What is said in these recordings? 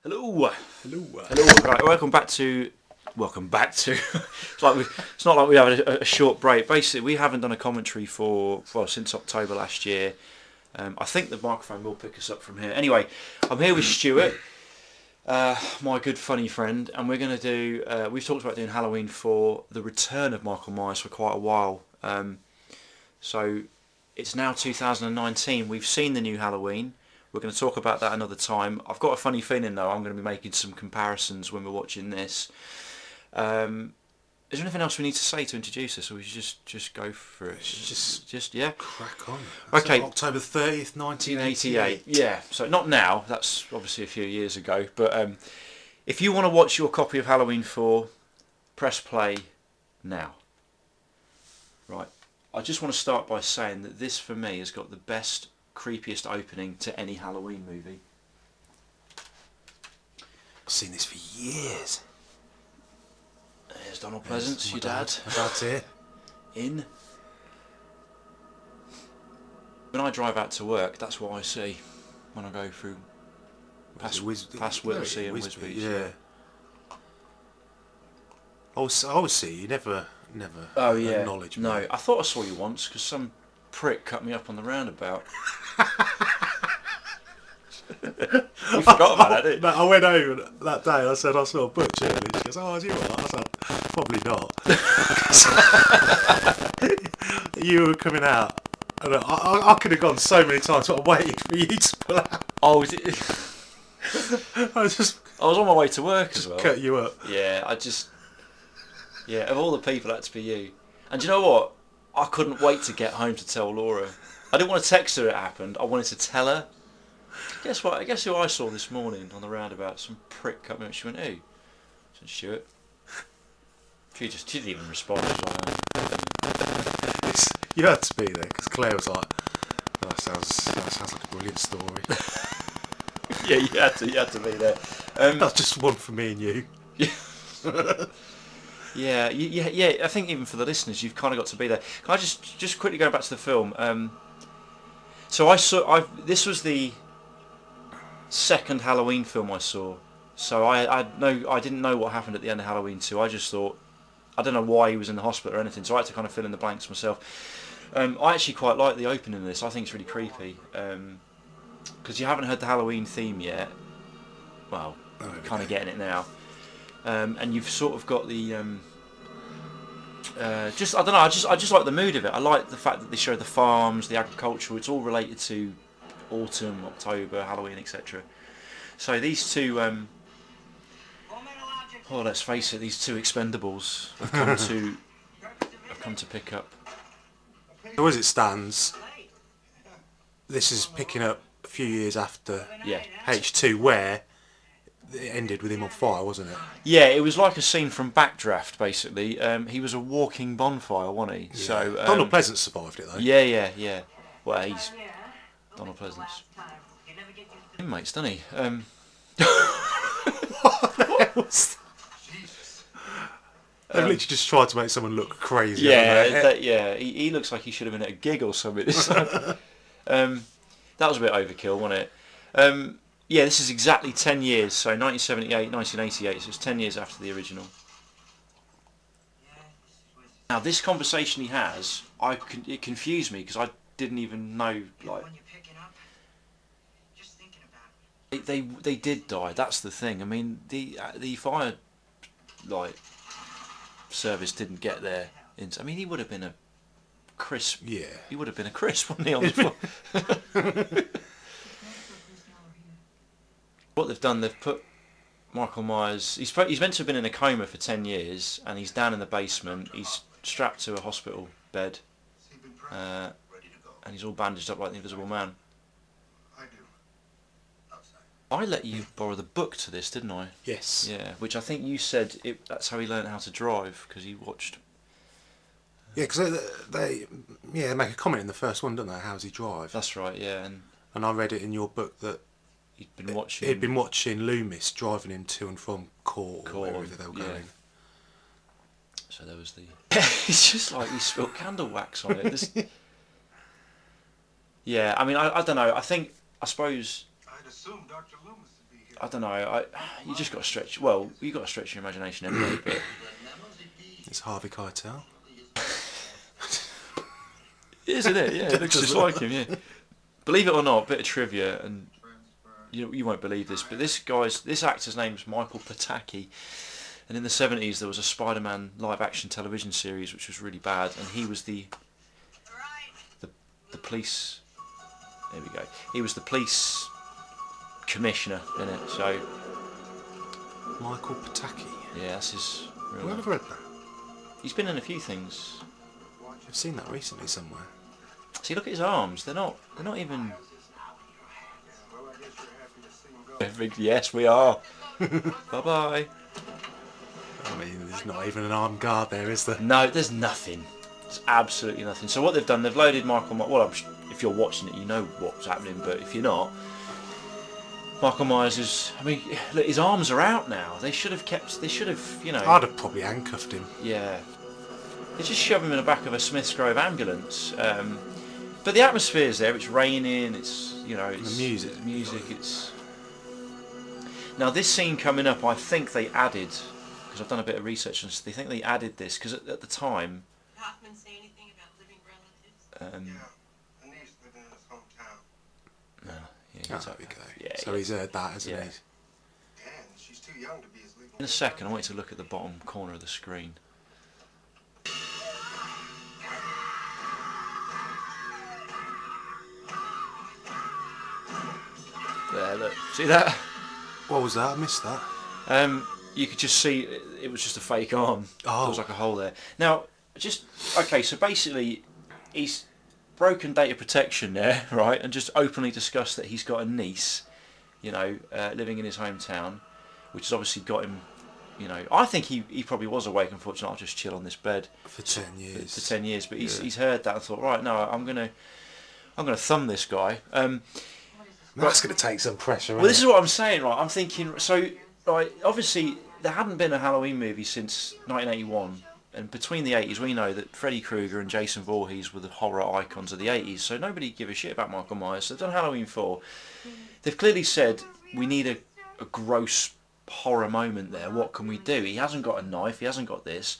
Hello. Hello. Hello. Right, welcome back to. It's not like we have a short break. Basically, we haven't done a commentary since October last year. I think the microphone will pick us up from here. Anyway, I'm here with Stuart, my good funny friend, and we're going to do. We've talked about doing Halloween 4, the return of Michael Myers, for quite a while. So it's now 2019. We've seen the new Halloween. We're going to talk about that another time. I've got a funny feeling though I'm going to be making some comparisons when we're watching this. Is there anything else we need to say to introduce us, or we should just go for it? Just yeah. Crack on. Okay. So October 30th, 1988. Yeah. So not now. That's obviously a few years ago. But if you want to watch your copy of Halloween 4, press play now. Right. I just want to start by saying that this, for me, has got the best, creepiest opening to any Halloween movie. I've seen this for years. There's Donald Pleasance, your dad. My dad's here. In. When I drive out to work, that's what I see when I go through past Whittlesea and Wisbech. Yeah. I always see you never Oh yeah. acknowledge me. No, I thought I saw you once because some prick cut me up on the roundabout. You forgot about that, didn't you? I went home that day and I said I saw Butch earlier. She goes, "Oh, is you alright?" I said, "Probably not." You were coming out. And I could have gone so many times, but I waited for you to pull out. Oh, I was on my way to work as well. Cut you up. Yeah, of all the people, that to be you. And do you know what? I couldn't wait to get home to tell Laura. I didn't want to text her it happened. I wanted to tell her. Guess what? Guess who I saw this morning on the roundabout? Some prick cut me up. She went, "Who?" I said, "Stuart." She didn't even respond. She was like, You had to be there because Claire was like, "Oh, that sounds like a brilliant story." yeah, you had to be there. That's just one for me and you. Yeah. Yeah. I think even for the listeners, you've kind of got to be there. Can I just quickly go back to the film? So this was the second Halloween film I saw. So I didn't know what happened at the end of Halloween 2. I just thought, I don't know why he was in the hospital or anything. So I had to kind of fill in the blanks myself. I actually quite like the opening of this. I think it's really creepy. Because you haven't heard the Halloween theme yet. Well, kind of getting it now. And you've sort of got the I don't know. I just like the mood of it. I like the fact that they show the farms, the agricultural. It's all related to autumn, October, Halloween, etc. So these two, let's face it, these two Expendables have come to pick up. So as it stands, this is picking up a few years after H2, where it ended with him on fire, wasn't it? Yeah, it was like a scene from Backdraft, basically. He was a walking bonfire, wasn't he? Yeah. So Donald Pleasance survived it though. Yeah. Well, he's Donald Pleasance. Inmates, doesn't he? What the hell was that? They've literally just tried to make someone look crazy. He looks like he should have been at a gig or something. That was a bit overkill, wasn't it? Yeah, this is exactly 10 years, so 1978, 1988, so it's 10 years after the original. Now, this conversation he has, it confused me because I didn't even know, like, they did die. That's the thing. I mean, the fire, like, service didn't get there. I mean, he would have been a crisp. Yeah. He would have been a crisp, wouldn't he, on the floor? What they've done, they've put Michael Myers. He's meant to have been in a coma for 10 years, and he's down in the basement. He's strapped to a hospital bed, and he's all bandaged up like the Invisible Man. I let you borrow the book to this, didn't I? Yes. Yeah, which I think you said that's how he learned how to drive, because he watched. Yeah, because they make a comment in the first one, don't they? How does he drive? That's right. Yeah, and I read it in your book that he'd been watching Loomis driving him to and from court or wherever they were going. So there was the. It's just like he spilled candle wax on it. Yeah, I mean, I don't know. I suppose. I'd assume Dr. Loomis would be here. I don't know. You just got to stretch. Well, you got to stretch your imagination anyway. But it's Harvey Keitel. Isn't it? Yeah, it looks just like him. Yeah. Believe it or not, bit of trivia, and you won't believe this, but this actor's name is Michael Pataki, and in the 70s there was a Spider-Man live-action television series which was really bad, and he was the police. There we go. He was the police commissioner in it. So Michael Pataki. Yeah, that's his. Where have I read that? He's been in a few things. I've seen that recently somewhere. See, look at his arms. They're not even. Yes, we are. Bye bye. I mean, there's not even an armed guard there, is there? No, there's nothing. There's absolutely nothing. So what they've done, they've loaded Michael. Well, if you're watching it, you know what's happening. But if you're not, Michael Myers is. I mean, look, his arms are out now. They should have kept. They should have, you know. I'd have probably handcuffed him. Yeah. They just shove him in the back of a Smiths Grove ambulance. But the atmosphere's there. It's raining. It's it's the music. It's music. It's. Now this scene coming up, I think they added, because I've done a bit of research on this. They think they added this because at the time. Did Hoffman say anything about living relatives? Yeah, Denise living in his hometown. No. Yeah. That's how we go. Yeah. So he's heard that, hasn't he? Dan, she's too young to be his legal. In a second, I want you to look at the bottom corner of the screen. There, look. See that? What was that? I missed that. You could just see it was just a fake arm. Oh. There was like a hole there. Now, okay. So basically, he's broken data protection there, right? And just openly discussed that he's got a niece, living in his hometown, which has obviously got him. I think he probably was awake. Unfortunately, I'll just chill on this bed For 10 years. for 10 years. But he's heard that and thought, right, no, I'm gonna thumb this guy. That's going to take some pressure. Well, this is what I'm saying, right? I'm thinking, so, right, obviously, there hadn't been a Halloween movie since 1981, and between the 80s, we know that Freddy Krueger and Jason Voorhees were the horror icons of the 80s, so nobody give a shit about Michael Myers. So they've done Halloween 4. They've clearly said, we need a gross horror moment there. What can we do? He hasn't got a knife, he hasn't got this.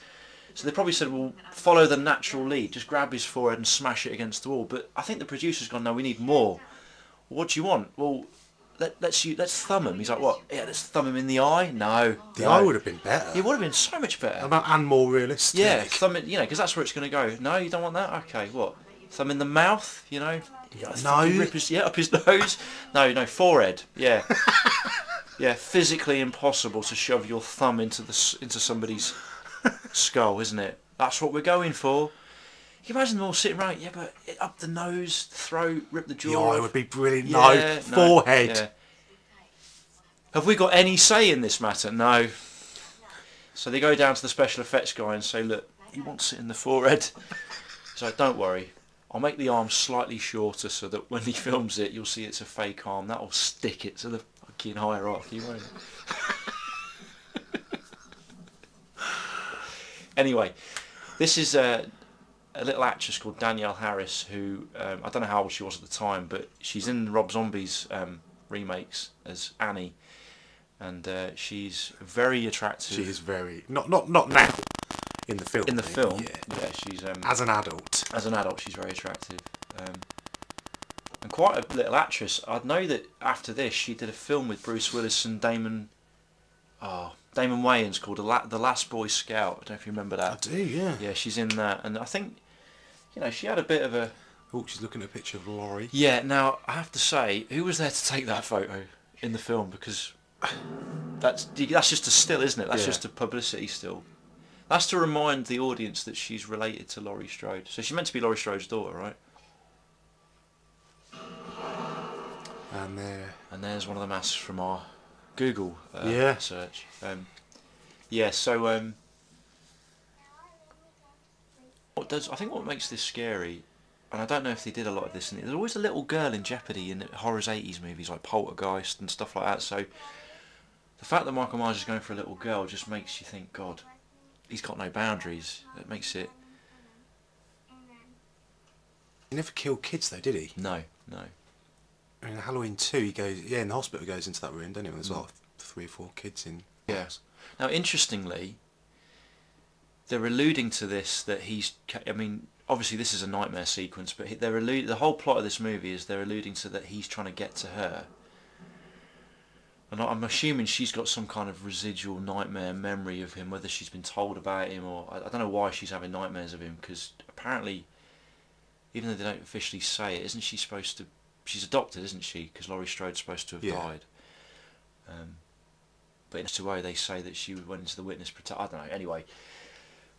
So they probably said, well, follow the natural lead, just grab his forehead and smash it against the wall. But I think the producer's gone, no, we need more. What do you want? Well, let's thumb him. He's like, what? Yeah, let's thumb him in the eye. No, The eye would have been better. It would have been so much better. And more realistic. Yeah, thumb it. Because that's where it's going to go. No, you don't want that. Okay, what? Thumb in the mouth. No. Rip up his nose. No, forehead. Yeah, yeah. Physically impossible to shove your thumb into somebody's skull, isn't it? That's what we're going for. Can you imagine them all sitting around? Yeah, but up the nose, throat, rip the jaw. The eye would be brilliant. Yeah, No, forehead. Yeah. Have we got any say in this matter? No. So they go down to the special effects guy and say, look, he wants it in the forehead. He's like, don't worry. I'll make the arm slightly shorter so that when he films it, you'll see it's a fake arm. That'll stick it to the fucking hierarchy, won't it? Anyway, this is a little actress called Danielle Harris who, I don't know how old she was at the time, but she's in Rob Zombie's remakes as Annie, and she's very attractive. She is very... Not now. In the film. In the film, yeah. She's... As an adult. As an adult, she's very attractive. And quite a little actress. I know that after this, she did a film with Bruce Willis and Damon Wayans called The Last Boy Scout. I don't know if you remember that. I do, yeah. Yeah, she's in that, and I think, she had a bit of a... Oh, she's looking at a picture of Laurie. Yeah, now, I have to say, who was there to take that photo in the film? Because that's just a still, isn't it? That's just a publicity still. That's to remind the audience that she's related to Laurie Strode. So she's meant to be Laurie Strode's daughter, right? And there's one of the masks from our Google search. What makes this scary, and I don't know if they did a lot of this, there's always a little girl in jeopardy in horrors 80s movies like Poltergeist and stuff like that, so the fact that Michael Myers is going for a little girl just makes you think, God, he's got no boundaries. It makes it... He never killed kids though, did he? No. I mean, Halloween 2, he goes, in the hospital, he goes into that room, doesn't he? There's like 3 or 4 kids in. Yeah. Now, interestingly, they're alluding to this, that he's, I mean, obviously this is a nightmare sequence, but the whole plot of this movie is they're alluding to that he's trying to get to her. And I'm assuming she's got some kind of residual nightmare memory of him, whether she's been told about him or... I don't know why she's having nightmares of him, because apparently, even though they don't officially say it, isn't she supposed to... She's adopted, isn't she? Because Laurie Strode's supposed to have died. But in a way they say that she went into the witness protection. I don't know, anyway.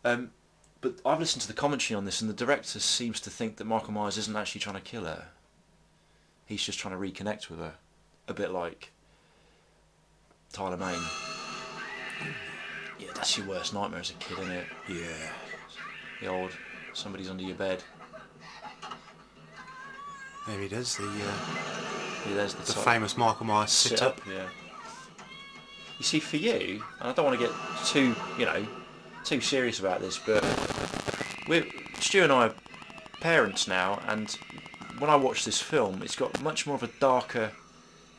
But I've listened to the commentary on this, and the director seems to think that Michael Myers isn't actually trying to kill her. He's just trying to reconnect with her. A bit like Tyler Mane. Yeah, that's your worst nightmare as a kid, isn't it? Yeah. The old, somebody's under your bed. There he does, There's the famous Michael Myers sit up. Yeah. You see, for you, and I don't want to get too, too serious about this, but Stu and I are parents now, and when I watch this film, it's got much more of a darker...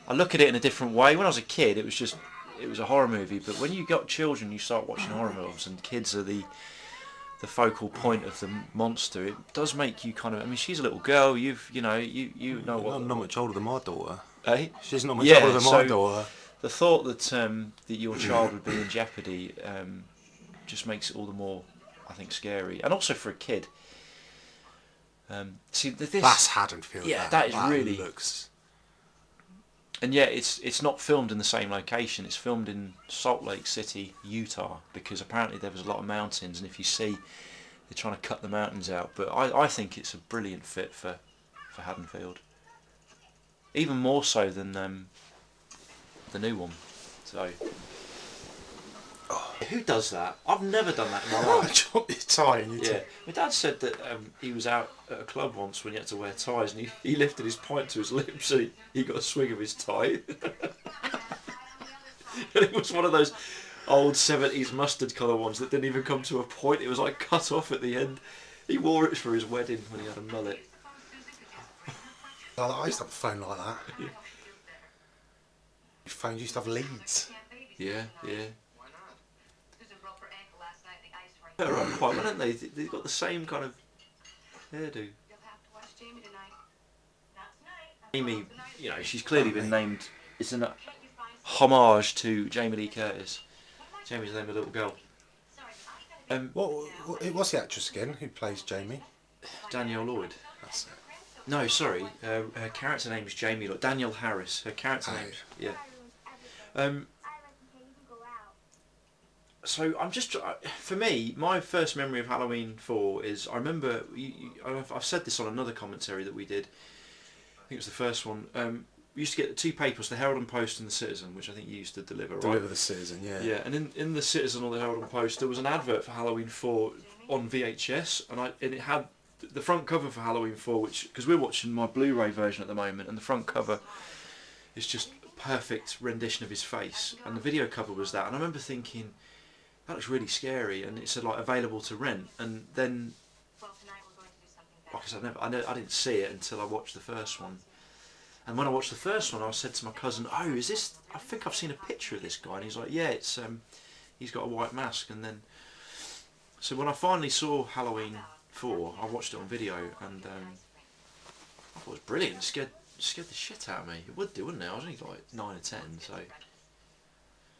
I look at it in a different way. When I was a kid, it was a horror movie, but when you got children, you start watching horror films, and kids are the focal point of the monster. It does make you kind of... I mean, she's a little girl. You know what... I'm not much older than my daughter. Eh? She's not much older than my daughter. The thought that your child would be in jeopardy just makes it all the more, I think, scary, and also for a kid. See, that's Haddonfield. Yeah, that really looks. And yet, it's not filmed in the same location. It's filmed in Salt Lake City, Utah, because apparently there was a lot of mountains, and if you see, they're trying to cut the mountains out. But I think it's a brilliant fit for Haddonfield, even more so than the new one. So, who does that? I've never done that in my life. Drop your tie in your Yeah, my dad said that he was out at a club once when he had to wear ties, and he lifted his pint to his lips and he got a swig of his tie. And it was one of those old 70s mustard colour ones that didn't even come to a point. It was like cut off at the end. He wore it for his wedding when he had a mullet. I used to have a phone like that. Yeah. Your phones used to have leads. Yeah. They're on quite well, aren't they? They've got the same kind of hairdo. Amy, she's clearly been named. It's an homage to Jamie Lee Curtis. Jamie's the name of the little girl. What's the actress again who plays Jamie? Danielle Lloyd. That's it. No, sorry. Her character name is Jamie Lloyd. Danielle Harris. Her character name. Yeah. So I'm just, for me, my first memory of Halloween 4 is, I remember, I've said this on another commentary that we did, I think it was the first one, we used to get the 2 papers, the Herald and Post and the Citizen, which I think you used to deliver, right? Deliver the Citizen, yeah. Yeah, and in the Citizen or the Herald and Post, there was an advert for Halloween 4 on VHS, and it had the front cover for Halloween 4, which, because we're watching my Blu-ray version at the moment, and the front cover is just a perfect rendition of his face, and the video cover was that, and I remember thinking, that looks really scary, and it said like available to rent, and then, like I said, I didn't see it until I watched the first one. And when I watched the first one, I said to my cousin, "Oh, is this? I think I've seen a picture of this guy." And he's like, "Yeah, it's he's got a white mask." And then, so when I finally saw Halloween 4, I watched it on video, and I thought it was brilliant. It scared the shit out of me. It would do, wouldn't it? I was only like 9 or 10, so.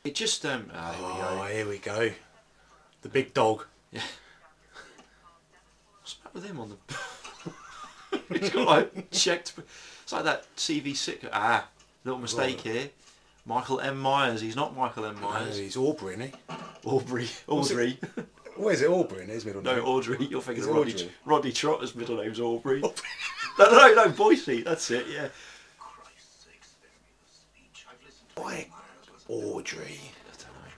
It just here we go. The big dog. Yeah. What's the matter with him on the... He's got like checked... It's like that CV6... little mistake here. Michael M. Myers. He's not Michael M. Myers. No, he's Aubrey, isn't he? Audrey. Where is it? Aubrey in his middle name? No, Audrey. You're thinking Is of Audrey? Rodney Trotter's middle name's Aubrey. No, Boise. That's it, yeah. Why? Audrey. I don't know.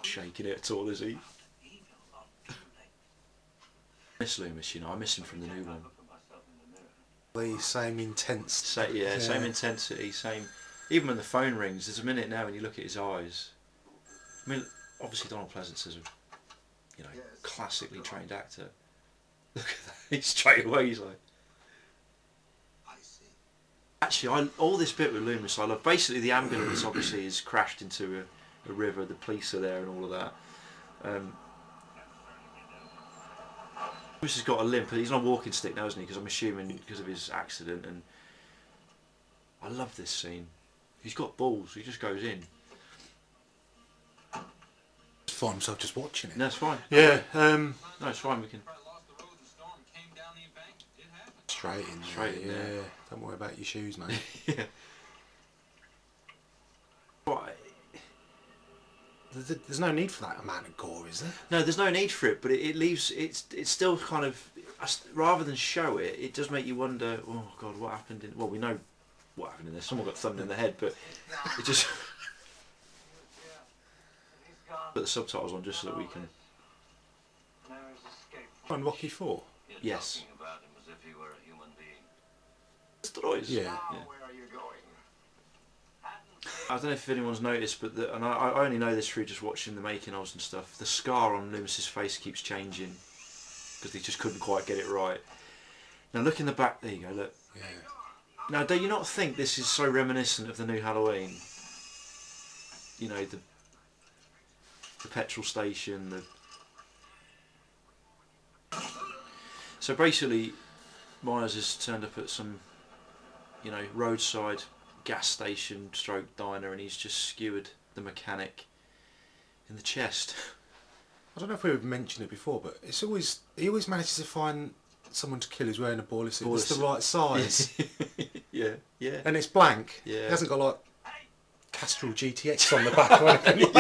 Shaking it at all, is he? I miss Loomis, I miss him from the new one. The same intense. Same intensity, same. Even when the phone rings, there's a minute now when you look at his eyes. I mean, obviously Donald Pleasance is a, classically trained actor. Look at that. He's straight away. He's like, I see. Actually, all this bit with Loomis, I love. Basically, the ambulance obviously is crashed into a river. The police are there and all of that. Loomis has got a limp. He's on a walking stick now, isn't he? Because I'm assuming because of his accident. And I love this scene. He's got balls. He just goes in. Find myself just watching it. No, it's fine. Yeah. No, it's fine. We can. Straight in. Straight in there. Yeah. Don't worry about your shoes, mate. Yeah. Right. There's no need for that amount of gore, is there? No, there's no need for it, but it leaves. It's still kind of, rather than show it, it does make you wonder. Oh God, what happened in? Well, we know what happened in there. Someone got thumbed in the head, but it just. Put the subtitles on just so that we can. On Rocky 4. Yes. Steroids. Yeah. I don't know if anyone's noticed, but and I only know this through just watching the making ofs and stuff. The scar on Loomis's face keeps changing because they just couldn't quite get it right. Now look in the back. There you go. Look. Yeah. Now, do you not think this is so reminiscent of the new Halloween? You know, the petrol station. So basically, Myers has turned up at some, roadside gas station stroke diner, and he's just skewered the mechanic in the chest. I don't know if we've mentioned it before, but he always manages to find someone to kill who's wearing a boiler suit. It's the right size. Yeah, yeah. And it's blank. Yeah. It hasn't got like Castrol GTX on the back or anything.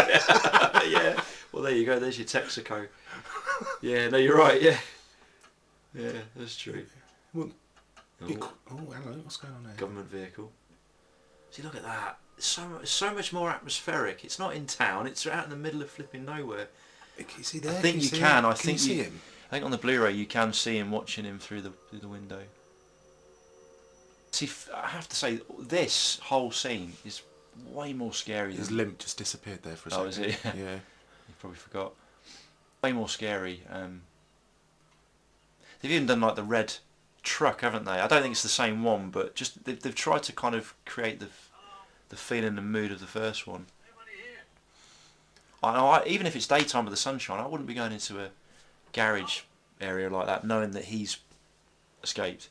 Yeah. Well, there you go. There's your Texaco. Yeah. No, you're right. Yeah. Yeah, that's true. Well, hello. What's going on there? Government vehicle. See, look at that. It's so much more atmospheric. It's not in town. It's out in the middle of flipping nowhere. Can you see there? I think can you see can. Him? I think you see him. I think on the Blu-ray you can see him watching him through the window. See, I have to say this whole scene is way more scary. His limp just disappeared there for a second. Oh, is it? Yeah. You probably forgot. Way more scary. They've even done like the red truck, haven't they? I don't think it's the same one, but just they've tried to kind of create the feeling and mood of the first one. Even if it's daytime with the sunshine, I wouldn't be going into a garage area like that knowing that he's escaped.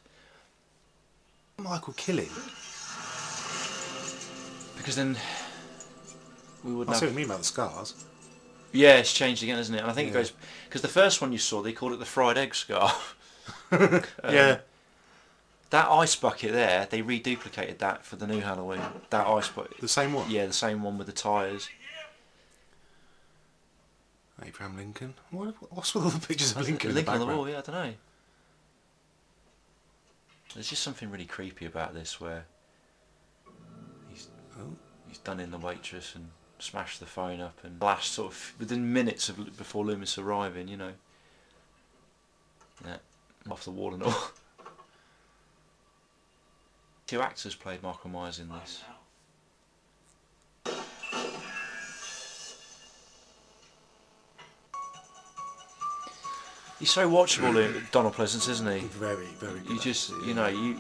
Michael killing. Because then we wouldn't I see have... what you mean about the scars. Yeah, it's changed again, isn't it? And I think it Yeah. goes... Because the first one you saw, they called it the fried egg scar. Yeah. That ice bucket there, they reduplicated that for the new Halloween. That ice bucket. The same one? Yeah, the same one with the tyres. Abraham Lincoln. What's with all the pictures of Lincoln in the Lincoln on the background? wall, yeah, I don't know. There's just something really creepy about this where he's done in the waitress and smashed the phone up and blast sort of within minutes before Loomis arriving, you know. Yeah, off the wall and all. Two actors played Michael Myers in this. He's so watchable, Donald Pleasance, isn't he? Very, very good. You just, actually, you know,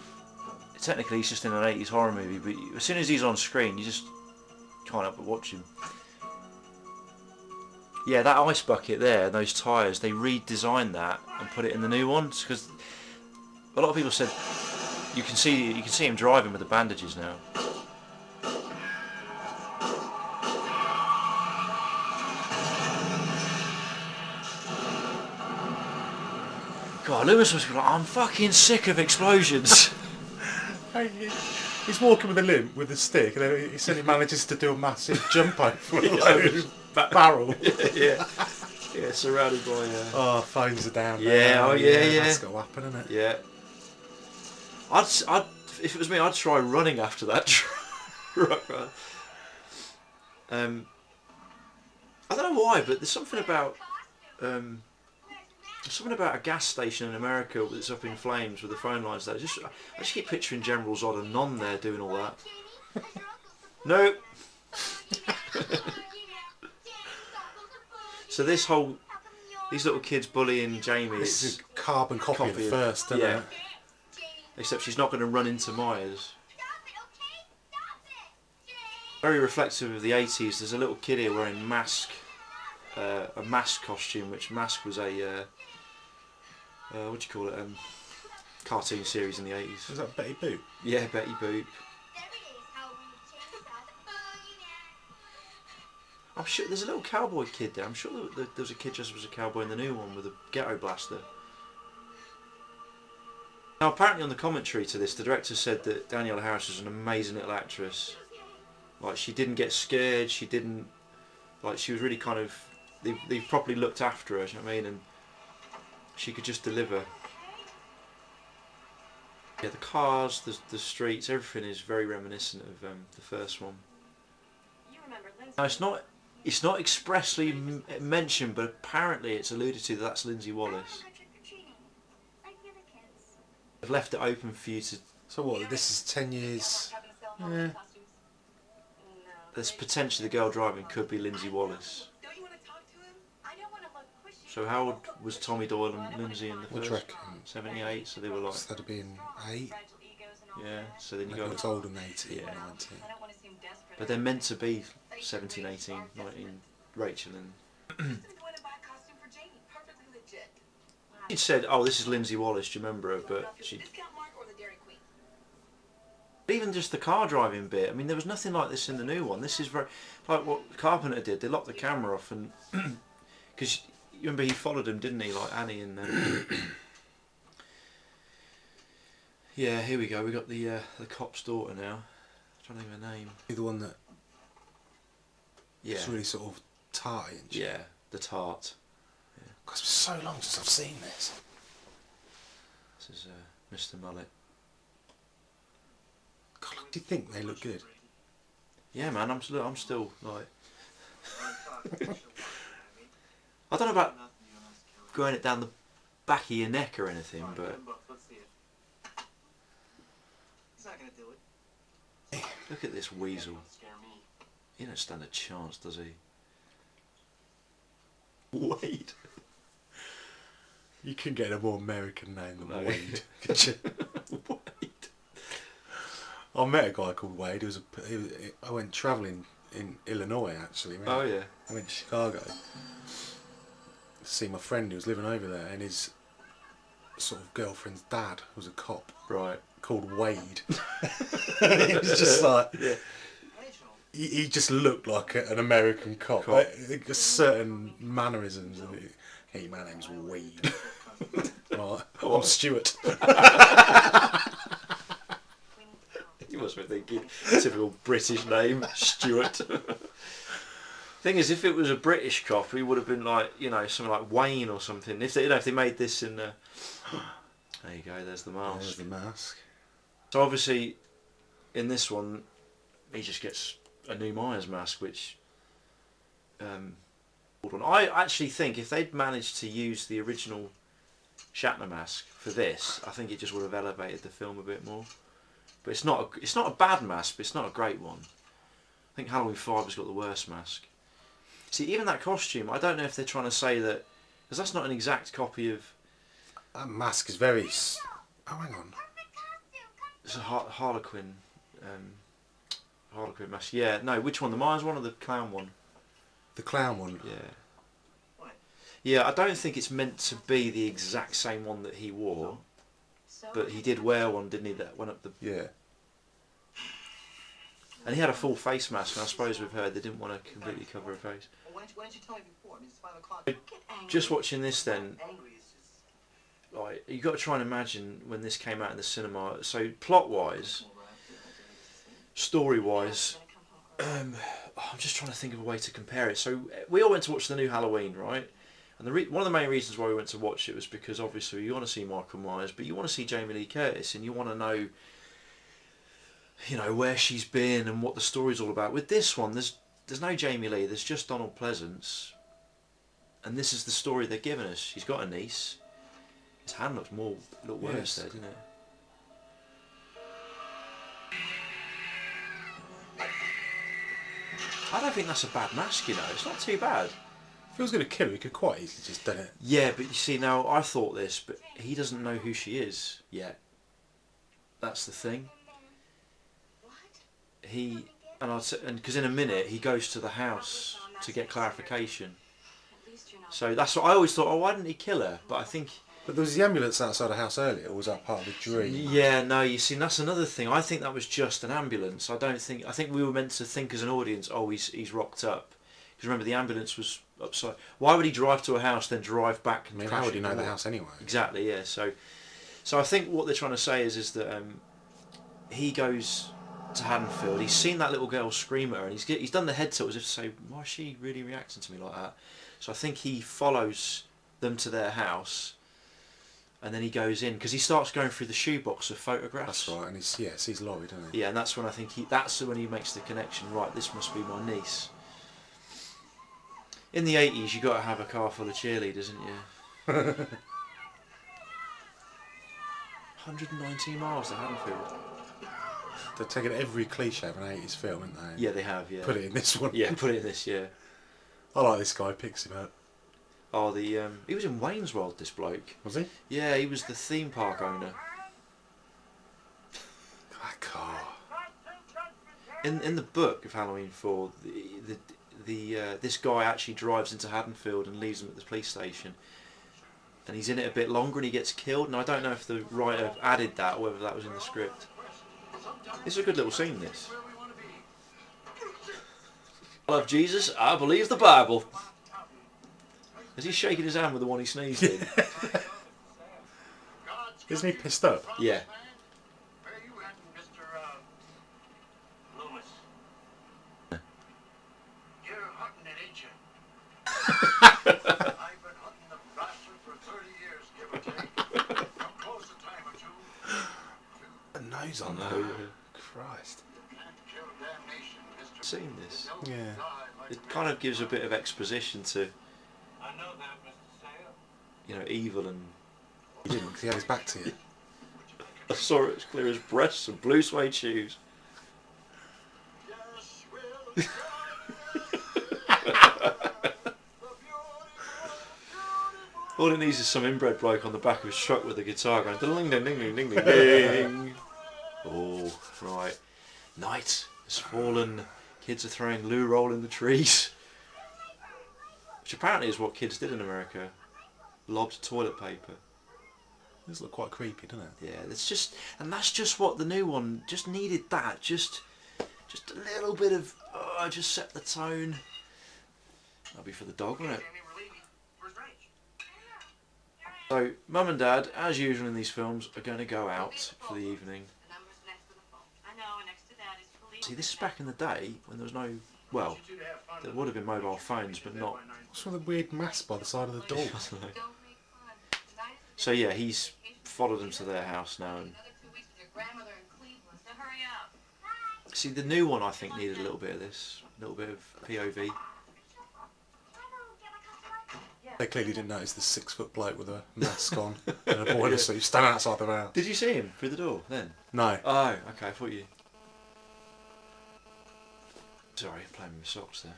technically he's just in an 80s horror movie, but as soon as he's on screen, you just can't help but watch him. Yeah, that ice bucket there, those tyres, they redesigned that and put it in the new ones because a lot of people said you can see him driving with the bandages now. God, Loomis must be like, I'm fucking sick of explosions. He's walking with a limp with a stick, and then he suddenly manages to do a massive jump over a load barrel. Yeah, surrounded by. Oh, phones are down. Yeah, oh yeah. That's got to happen, isn't it? Yeah. I'd, if it was me, I'd try running after that truck. I don't know why, but there's something about a gas station in America that's up in flames with the phone lines there. I just keep picturing General Zod and Non there doing all that. No. So these little kids bullying Jamie. This is a carbon copy of the first, isn't yeah. it? Except she's not going to run into Myers. Very reflective of the 80s. There's a little kid here wearing a mask costume, which Mask was a what do you call it? Cartoon series in the 80s. Was that Betty Boop? Yeah, Betty Boop. I'm sure there's a little cowboy kid there. I'm sure there was a kid dressed as a cowboy in the new one with a ghetto blaster. Now, apparently on the commentary to this, the director said that Danielle Harris was an amazing little actress. Like, she didn't get scared, she didn't... Like, she was really kind of... They properly looked after her, do you know what I mean? And she could just deliver. Yeah, the cars, the streets, everything is very reminiscent of the first one. Now, it's not expressly mentioned, but apparently it's alluded to that that's Lindsay Wallace. I've left it open for you to... So what, this is 10 years... Yeah. There's potentially the girl driving could be Lindsay Wallace. So how old was Tommy Doyle and Lindsay in the first? What do you reckon? 78, so they were like... So that'd have been 8? Yeah, so then you Maybe got... it's older than 18, Yeah. 19. But they're meant to be 17, 18, 19, Rachel and... She'd said, oh, this is Lindsay Wallace, do you remember her? But she... Even just the car driving bit, I mean, there was nothing like this in the new one. This is very... Like what Carpenter did, they locked the camera off and... Because you remember he followed him, didn't he? Like Annie and... Yeah, here we go. We got the cop's daughter now. I'm trying to think of her name. The one that... Yeah. It's really sort of tarty and shit. Yeah, the tart. Yeah. God, it's been so long since I've seen this. This is Mr. Mullet. God, do you think they look good? Yeah, man. I'm still like. I don't know about going it down the back of your neck or anything, but look at this weasel. He don't stand a chance, does he? Wade. You couldn't get a more American name than No. Wade, could you? Wade. I met a guy called Wade. I went travelling in Illinois, actually. Man. Oh yeah. I went to Chicago to see my friend who was living over there, and his sort of girlfriend's dad was a cop Right. called Wade. He was just like... Yeah. He just looked like an American cop. Like, certain mannerisms. And hey, my name's Wade. Right, I'm Stuart. You must be thinking typical British name, Stuart. Thing is, if it was a British cop, he would have been like, you know, something like Wayne or something. If they, if they made this in, there you go. There's the mask. There's the mask. So obviously, in this one, he just gets a new Myers mask, which I actually think if they'd managed to use the original Shatner mask for this, I think it just would have elevated the film a bit more. But it's not a bad mask, but it's not a great one. I think Halloween 5 has got the worst mask. See, even that costume, I don't know if they're trying to say that, because that's not an exact copy of... That mask is very... Oh, hang on. It's a Harlequin mask. Yeah, no, which one? The Myers one or the clown one? The clown one. Yeah. Yeah, I don't think it's meant to be the exact same one that he wore, but he did wear one, didn't he? That went up the... Yeah. And he had a full face mask, and I suppose we've heard they didn't want to completely cover her face. Why didn't you tell me before? I mean, it's 5 o'clock. Just watching this then, like, you've got to try and imagine when this came out in the cinema. So plot-wise, story-wise, I'm just trying to think of a way to compare it. So we all went to watch the new Halloween, right? And one of the main reasons why we went to watch it was because obviously you want to see Michael Myers, but you want to see Jamie Lee Curtis, and you want to know, you know, where she's been and what the story's all about. With this one, there's no Jamie Lee. There's just Donald Pleasance, and this is the story they're giving us. She's got a niece. His hand looks worse there, doesn't it? I don't think that's a bad mask, you know. It's not too bad. If he was going to kill her, he could quite easily just done it. Yeah, but you see, now I thought this, but he doesn't know who she is yet. That's the thing. and because in a minute he goes to the house to get clarification. At least you're not. So that's what I always thought. Oh, why didn't he kill her? But I think. But there was the ambulance outside the house earlier, or was that part of the dream? Yeah, no, you see, that's another thing. I think that was just an ambulance. I think we were meant to think as an audience, oh, he's rocked up. Because remember, the ambulance was upside. Why would he drive to a house, then drive back? I mean, how would he know the house anyway? Exactly, yeah. So I think what they're trying to say is that he goes to Haddonfield. He's seen that little girl scream at her, and he's done the head tilt as if to say, why is she really reacting to me like that? So I think he follows them to their house. And then he goes in because he starts going through the shoebox of photographs. That's right, and he sees Laurie, doesn't he? Yeah, and that's when I think that's when he makes the connection. Right, this must be my niece. In the 80s, you got to have a car full of cheerleaders, didn't you? 119 miles to Haddonfield. They've taken every cliche of an 80s film, haven't they? Yeah, they have. Yeah. Put it in this one. Yeah, put it in this. Yeah. I like this guy. Picks him up. Oh, he was in Wayne's World. This bloke. Was he? Yeah, he was the theme park owner. That car. In the book of Halloween 4, this guy actually drives into Haddonfield and leaves him at the police station, and he's in it a bit longer and he gets killed. And I don't know if the writer added that or whether that was in the script. It's a good little scene. This. I love Jesus. I believe the Bible. Is he shaking his hand with the one he sneezed in? Isn't he pissed up? Yeah. Where are you at, Mr. Loomis? You're hunting it, ain't you? I've been hunting the bastard for 30 years, give or take. Come close a time or two. A nose on No, that. yeah. Christ. Can't kill damnation, Mr. Seen this? Yeah. It kind of gives a bit of exposition to, I know that, Mr. Sale. you know, evil and. He didn't, because he had his back to you. I saw it as clear as breasts and blue suede shoes. Yes, will. All it needs is some inbred bloke on the back of his truck with a guitar going ding ding ding ding ding ding ding. Oh, right. Night has fallen. Kids are throwing loo roll in the trees. Which apparently is what kids did in America. Lobbed toilet paper. This looks quite creepy, doesn't it? Yeah, that's just what the new one just needed. That just a little bit of just set the tone. That'll be for the dog, won't it? Where's Rach? So, Mum and Dad, as usual in these films, are going to go out for the evening. The number's next to the phone. I know, and next to that is police. See, this is back in the day when there was no, well, there would have been mobile phones, but not. What's with the weird mask by the side of the door? I don't know. Don't make fun. Tonight is the So yeah, he's followed them to their house now. And another 2 weeks with your grandmother in Cleveland. So hurry up. see, the new one I think needed a little bit of this, a little bit of POV. They clearly didn't notice the 6 foot bloke with a mask on and a boiler suit standing outside the house. Did you see him through the door then? No. Oh, okay, I thought you. Sorry, I'm playing with my socks there.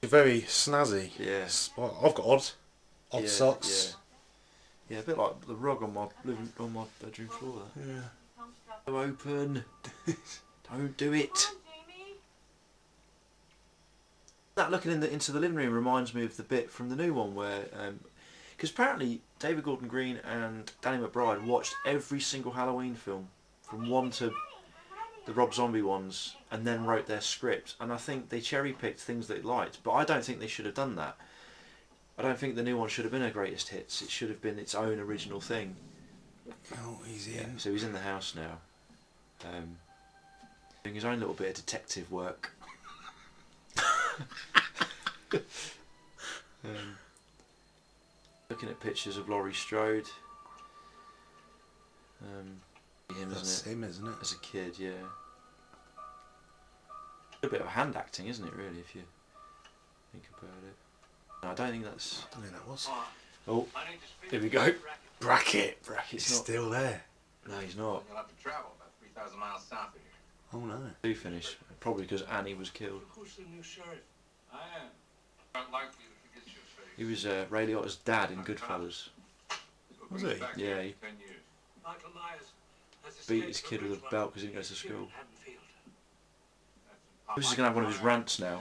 Very snazzy. Yeah. Spot. I've got odd Yeah, socks. Yeah, a bit like the rug on my bedroom floor there. Yeah. Go open. Don't do it. Jamie. That looking into the living room reminds me of the bit from the new one where, because apparently David Gordon Green and Danny McBride watched every single Halloween film from 1 to the Rob Zombie ones and then wrote their script, and I think they cherry picked things they liked, but I don't think they should have done that. I don't think the new one should have been a greatest hits. It should have been its own original thing. Oh, he's in. Yeah, so he's in the house now, doing his own little bit of detective work. Looking at pictures of Laurie Strode. Him, That's isn't it? him, isn't it? As a kid, yeah. A bit of hand acting, isn't it, really, if you think about it. No, I don't think that's... I don't think that was. Oh, I need to speak here we to go. Mr. Brackett. Brackett. He's He's not... still there. No, he's not. You'll have to travel about 3,000 miles south of here. Oh no. Do finish. Probably because Annie was killed. Who's the new sheriff? I am. Not likely to forget your face. He was Ray Liotta's dad in Goodfellas. Was he? Yeah, he 10 years. Michael Myers has beat escaped his from kid with a Ridgemont. belt because he didn't go to He's here school. in Haddonfield. This is going to have one of his rants now.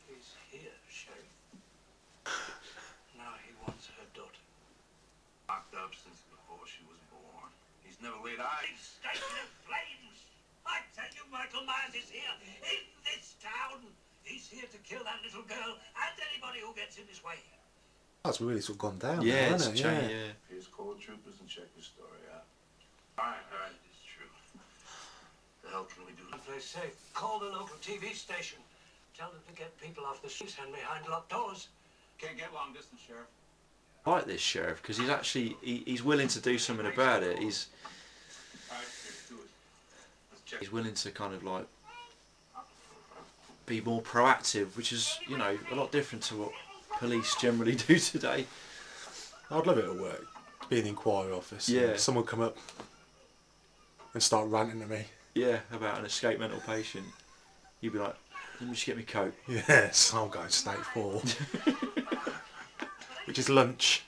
He's here, Sheriff. Now he wants her daughter. Locked up since before she was born. He's never laid eyes. Station in flames! I tell you, Michael Myers is here, in this town. He's here to kill that little girl and anybody who gets in his way. That's really sort of gone down. Yeah, now, it's hasn't it? changed, Yeah. yeah. Here's cold troopers and check your story out. All right, it's true. The hell can we do? If they say, call the local TV station. Tell them to get people off the streets and behind locked doors. Can't get long distance, Sheriff. I like this sheriff because he's actually he's willing to do something about it. He's All right, do it. Let's check. he's willing to kind of like be more proactive, which is, you know, a lot different to what police generally do today. I'd love it at work. Be in the inquiry office. and Yeah. someone come up and start ranting at me. Yeah, about an escaped mental patient. You'd be like, let me just get my coat. Yes, I'm going state 4. Which is lunch.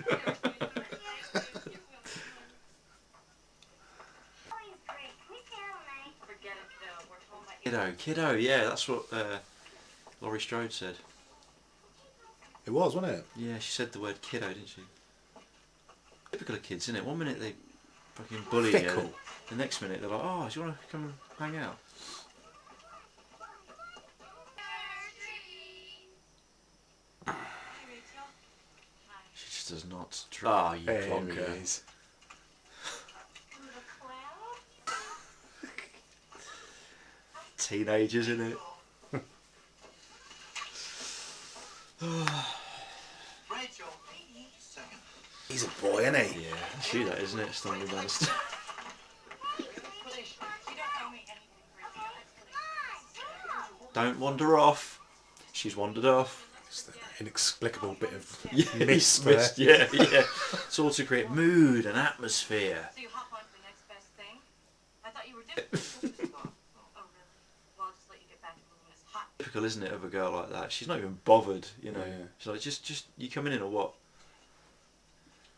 Forget it, though. We're told by Kiddo, yeah, that's what Laurie Strode said. It was, wasn't it? Yeah, she said the word kiddo, didn't she? Typical of kids, isn't it? One minute they fucking bully you, Fickle. the next minute they're like, oh, do you want to come and hang out? She just does not. Ah, you There plonker. he is. Teenagers, isn't it? Rachel, second. He's a boy, isn't he? Yeah, that's you, that, isn't it? Stumbling down the stairs. Felicia, you don't owe me anything for Don't wander off. She's wandered off. It's the inexplicable bit of Yeah, mist it's there. mist, yeah, yeah. It's all to create mood and atmosphere. So you hop on to the next best thing? I thought you were different. Oh, really? Well, I'll just let you get back to moving this hot. Typical, isn't it, of a girl like that? She's not even bothered, you know. Yeah. She's like, just you coming in or what?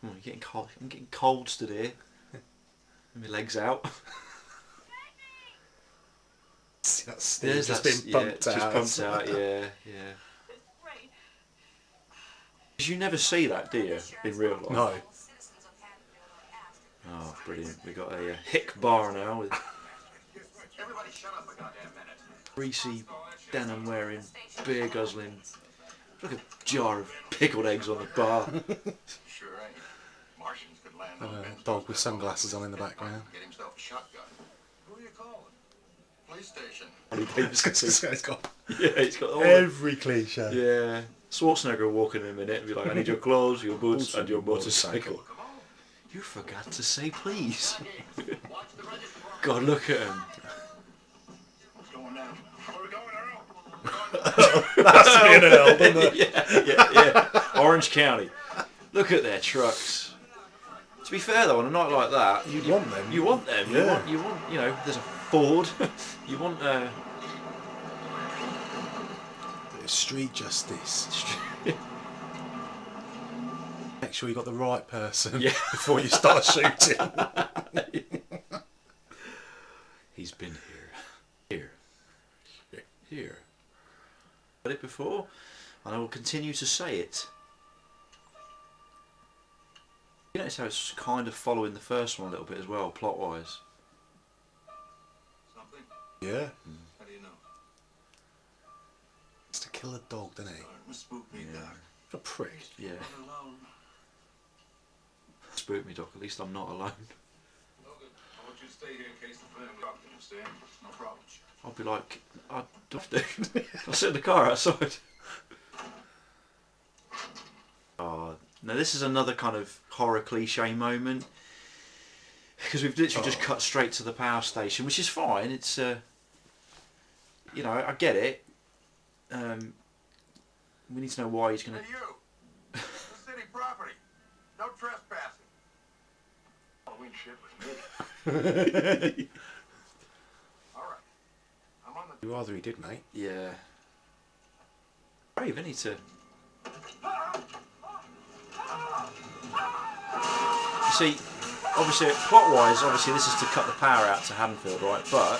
Oh, you're getting cold. I'm getting cold stood here. My legs out. See that steam There's just that, been pumped yeah, out. just pumped out. Yeah, yeah. Right. 'Cause you never see that, do you, in real life? No. Oh, brilliant. We got a hick bar now with Everybody shut up a goddamn minute. greasy denim wearing, beer guzzling. Look at a jar of pickled eggs on the bar. Sure ain't. Martians could land on And a Ben's dog with sunglasses on in the background. Get himself a shotgun. Who are you calling? Police station. It's got Yeah, it's got all the, every cliche. yeah. Schwarzenegger will walk in a minute and be like, I need your clothes, your boots, and your motorcycle. Come on. You forgot to say please. Watch the register. God, look at him. What's going down? Where we going, Earl? That's being an L, doesn't it? yeah. Orange County. Look at their trucks. To be fair though, on a night like that, You'd want them. you want them. Yeah. You want, you know, there's a Ford. You want Bit of street justice. Make sure you got the right person Yeah. before you start shooting. He's been here. Here. Said it before, and I will continue to say it. You notice how it's kind of following the first one a little bit as well, plot-wise. Something? Yeah. How do you know? It's to kill a dog, doesn't he? Starting to spook me, Yeah. Doc. What a prick. Yeah. I'm alone. Spook me, Doc. At least I'm not alone. No good. I want you to stay here in case the family doctor understand. No problem. I'll be like, I'd have to. I'll sit in the car outside. Oh, now this is another kind of horror cliche moment. Because we've literally just cut straight to the power station, which is fine. It's, you know, I get it. We need to know why he's going Hey, to... you! This is city property. No trespassing. Halloween shit with me. All right. I'm on the... Rather he did, mate. Yeah. Brave, isn't he, to... You see, obviously, plot-wise, obviously this is to cut the power out to Haddonfield, right? But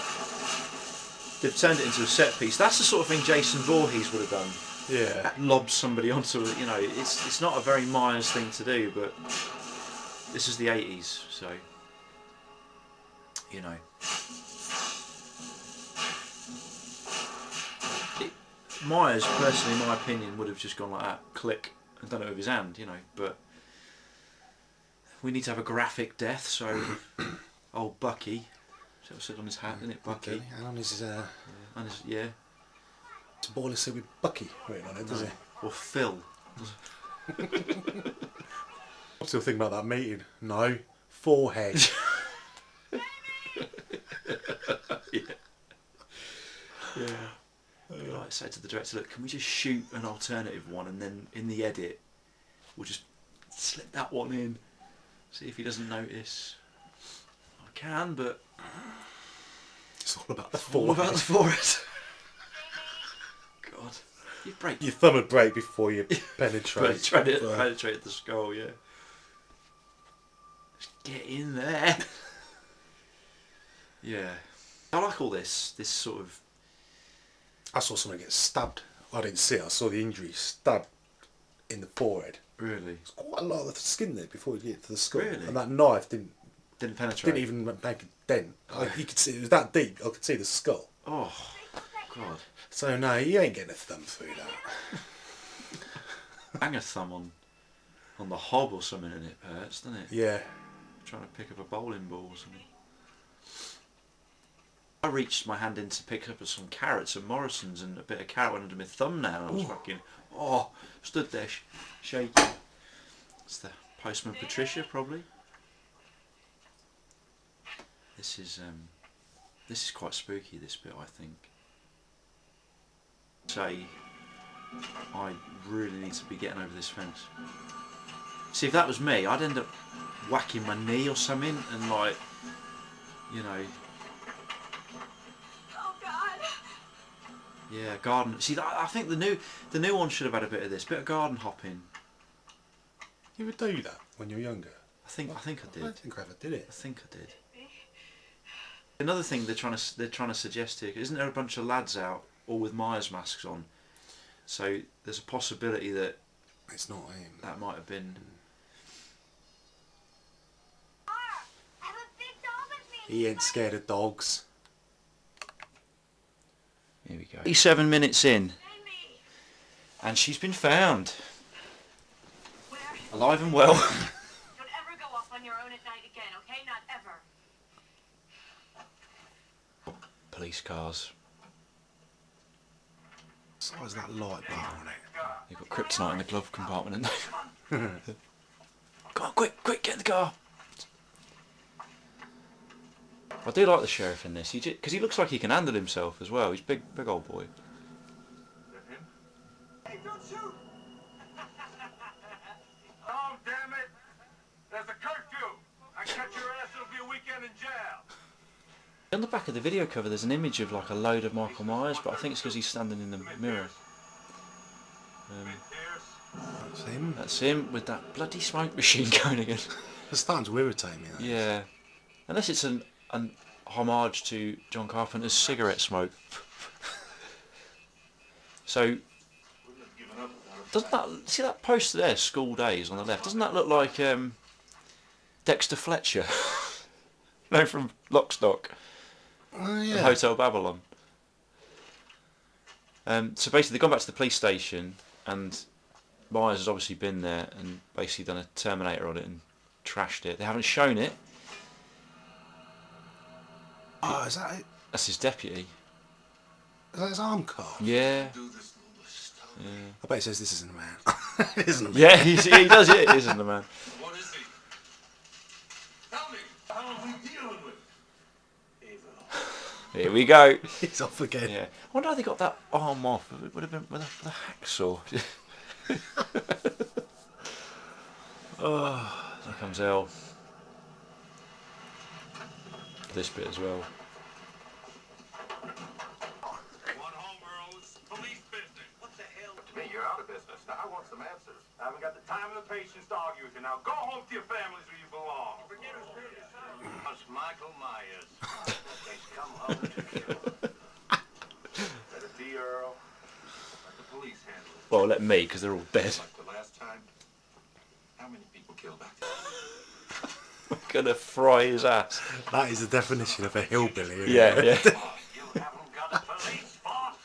they've turned it into a set piece. That's the sort of thing Jason Voorhees would have done. Yeah. Lob somebody onto it. You know, it's not a very Myers thing to do, but this is the 80s, so you know. Myers, personally, in my opinion, would have just gone like that, click, and done it with his hand, you know. But we need to have a graphic death, so old Bucky, so it said on his hat, didn't it, Bucky? And on his Yeah. It's a baller suit with Bucky written on it, does it? Or Phil. I'm still thinking about that meeting. No, forehead. Yeah. Like, say to the director, look, can we just shoot an alternative one, and then in the edit we'll just slip that one in, see if he doesn't notice. I can, but It's all about the all forehead. about the forehead. God, you break Your thumb would break before you penetrate. penetrate the skull, yeah. Just get in there. Yeah, I like all this sort of. I saw someone get stabbed. I didn't see it. I saw the injury. Stabbed in the forehead. Really? There's quite a lot of the skin there before you get to the skull. Really? And that knife didn't Penetrate. didn't even make a dent. You could see it was that deep. I could see the skull. Oh, God. So no, you ain't getting a thumb through that. Hang a thumb on the hob or something and it hurts, doesn't it? Yeah. Trying to pick up a bowling ball or something. I reached my hand in to pick up some carrots at Morrison's, and a bit of carrot went under my thumbnail, and I was fucking, stood there shaking. It's the postman Patricia, probably. This is quite spooky, this bit, I think. Say, I really need to be getting over this fence. See, if that was me, I'd end up whacking my knee or something, and like, you know. Oh God. Yeah, garden. See, I think the new one should have had a bit of this, bit of garden hopping. You would do that when you're younger. I think I I did. don't think I ever did it. I think I did. Another thing they're trying to suggest here, isn't there a bunch of lads out all with Myers masks on? So there's a possibility that It's not him. that might have been. I have a big dog with me. He ain't scared of dogs. Here we go. 87 minutes in, Amy. and she's been found, Where? alive and well. Don't ever go off on your own at night again, okay? Not ever. Police cars. So is that light bar on it? They've got kryptonite in the glove compartment, haven't they? Come on, quick, get in the car. I do like the sheriff in this, because he looks like he can handle himself as well. He's big old boy. Hey, don't shoot! Oh, damn it! There's a curfew! I catch your ass, it'll be a weekend in jail! On the back of the video cover there's an image of like a load of Michael Myers, but I think it's because he's standing in the mirror. That's him. That's him with that bloody smoke machine going again. It's starting to irritate me. That. Yeah. Unless it's an homage to John Carpenter's cigarette smoke. So, doesn't that, see that poster there, School Days on the left, doesn't that look like Dexter Fletcher? No, from Lock, Stock. Oh And yeah. Hotel Babylon. So basically they've gone back to the police station, and Myers has obviously been there and basically done a Terminator on it and trashed it. They haven't shown it. Oh, is that it? That's his deputy. Is that his arm car? Yeah. I bet it says this isn't a man. It isn't a man. Yeah, he does it, isn't the man? What is he? Tell me, how are we dealing with? Evil. Here we go. He's off again. Yeah. I wonder how they got that arm off. It would have been with a hacksaw. Oh, there comes Elle. This bit as well. One home, Earl. It's police business. What the hell? To me, you're out of business. Now, I want some answers. I haven't got the time and the patience to argue with you. Now, go home to your families where you belong. Forget us, Michael Myers. He's come home to kill. Well, let me, because they're all dead. Like the last time. How many people killed back there? I'm gonna fry his ass. That is the definition of a hillbilly. Isn't Yeah, it? yeah. Oh, you haven't got a police force.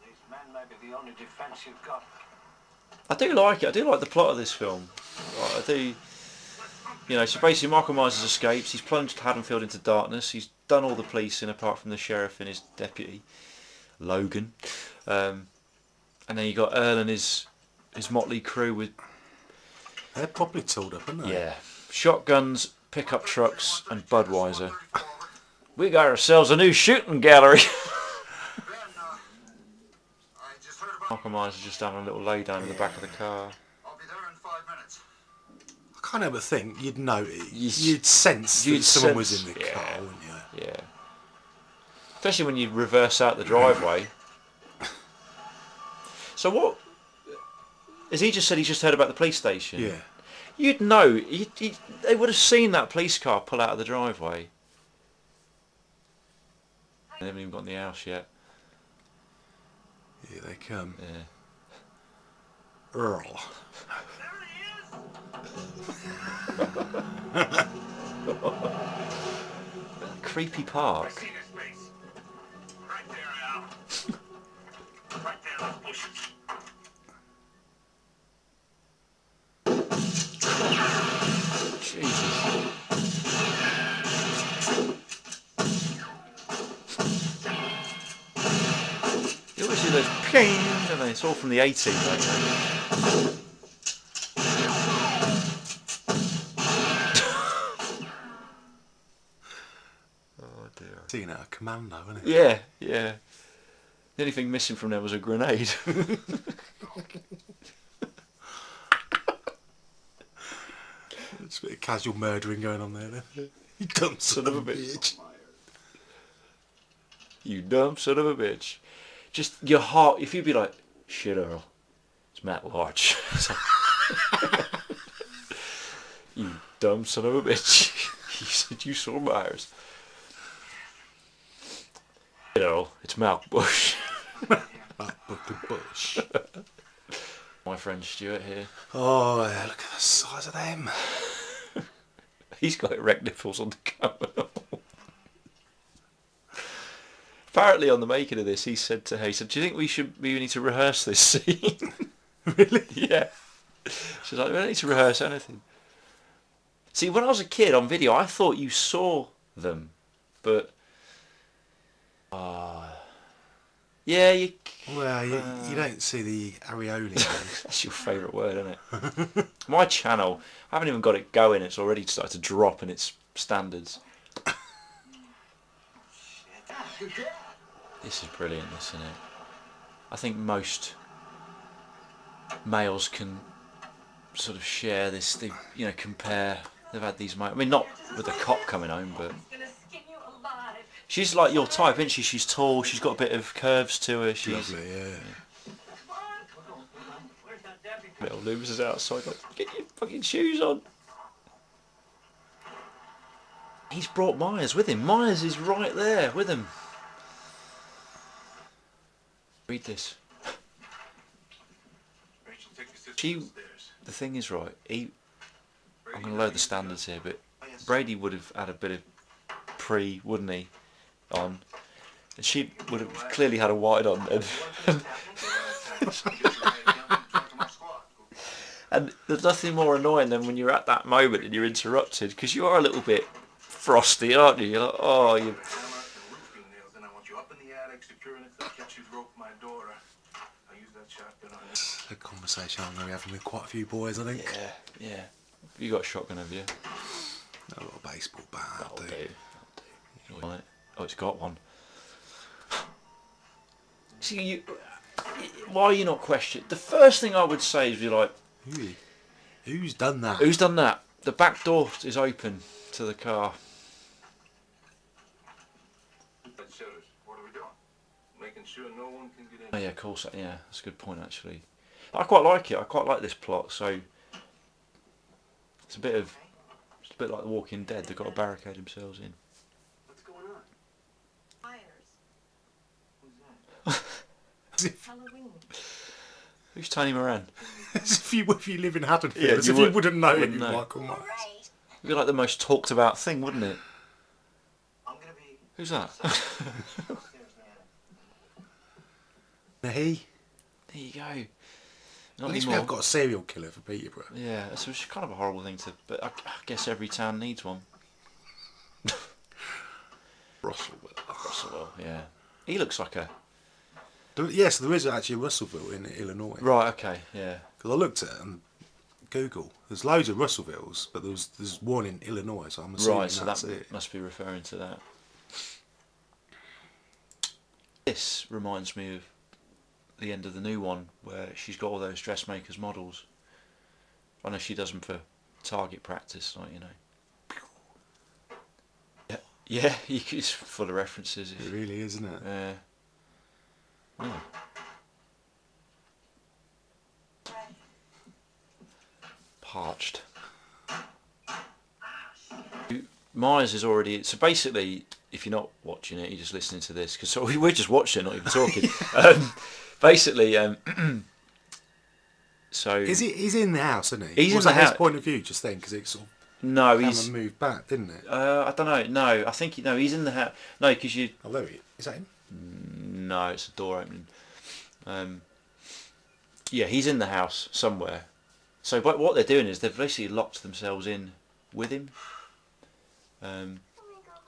These men may be the only defense you've got. I do like it. I do like the plot of this film. I do. You know, so basically Michael Myers has escaped. He's plunged Haddonfield into darkness. He's done all the policing apart from the sheriff and his deputy, Logan. And then you got Earl and his motley crew with They're properly tooled up, aren't they? shotguns, pickup trucks, and Budweiser. We got ourselves a new shooting gallery. Michael Myers is just having a little lay down in the back of the car. I'll be there in 5 minutes. I can't help but think you'd know, You'd you'd sense that someone was in the yeah. car, wouldn't you? Yeah. Especially when you reverse out the driveway. So what? Has he just said he's just heard about the police station? Yeah. You'd know. They would have seen that police car pull out of the driveway. They haven't even got in the house yet. Here they come. Yeah. Earl. Creepy I park. see this face. Right there, Al. Right there, those bushes. Jesus. You always see those ping, and it's all from the 80s, right? Oh dear. Seeing out a commando, isn't it? Yeah, yeah. The only thing missing from there was a grenade. It's a bit of casual murdering going on there, then. You dumb son of a bitch. You dumb son of a bitch. Just your heart, if you'd be like, shit Earl, it's Matt Larch. It's like, you dumb son of a bitch. You said you saw Myers. Shit Earl, it's Malk Bush. That fucking bush. My friend Stuart here. Oh, yeah, look at the size of them. He's got erect nipples on the camera. Apparently on the making of this, he said to her, he said, do you think we need to rehearse this scene? Really? Yeah. She's like, we don't need to rehearse anything. See, when I was a kid on video, I thought you saw them, but... yeah, you... Well, you don't see the areola. That's your favourite word, isn't it? My channel, I haven't even got it going, it's already started to drop in its standards. This is brilliant, isn't it? I think most males can sort of share this, they, you know, compare. They've had these moments. I mean, not with a cop coming home, but she's like your type, isn't she? She's tall, she's got a bit of curves to her. She's Lovely, yeah. little Loomis is outside, like, get your fucking shoes on. He's brought Myers with him. Myers is right there with him. Read this. Rachel, take your sister She, upstairs. the thing is, right, I'm going to lower the standards here, but Brady would have had a bit of pre, wouldn't he, on, and she would have clearly had a wide on, and there's nothing more annoying than when you're at that moment and you're interrupted, because you are a little bit frosty, aren't you? You're like, oh, you... And I want you up in the attic, securing it so that you broke my door. I'll use that shotgun on you. A conversation I'm going to be having with quite a few boys, I think. Yeah, yeah. You got a shotgun, have you? I've got a baseball bat. That'll do. Right. Oh, it's got one. See, you... Why are you not questioning? The first thing I would say is, you're like, Who's done that? who's done that? The back door is open to the car. Shutters. What are we doing? Making sure no one can get in. Oh yeah, of course. Yeah, that's a good point actually. I quite like it. I quite like this plot. So it's a bit like The Walking Dead. They've got to barricade themselves in. What's going on? Myers. Who's that? Halloween. Who's Tony Moran? As if you live in Haddonfield, Yeah, as you if you wouldn't know wouldn't who know. Michael Myers. It'd be like the most talked about thing, wouldn't it? I'm gonna be Who's that? upstairs, man. He? There you go. At Not least we anymore. have got a serial killer for Peterborough. Yeah, it's kind of a horrible thing to. But I guess every town needs one. Russellville. Russellville, yeah. He looks like a. Yes, there is actually a Russellville in Illinois. Right. Okay. Yeah. Because I looked at it on Google. There's loads of Russellvilles, but there's one in Illinois, so I'm assuming Right. So that's that it. must be referring to that. This reminds me of the end of the new one where she's got all those dressmakers models. I know she does them for target practice, like, you know. Yeah, it's full of references. It really is, isn't it? Yeah. Parched. Myers is already. So basically, if you're not watching it, you're just listening to this because we're just watching, not even talking. Basically, so He's in the house, isn't he? He's Was in the that his house. point of view just then? Because it sort of no, came he's. and moved back, didn't it? I don't know. No, I think he's in the house. No, because you. Oh, there he is. Is that him? No, it's a door opening. Yeah, he's in the house somewhere. So, but what they're doing is they've basically locked themselves in with him. Sort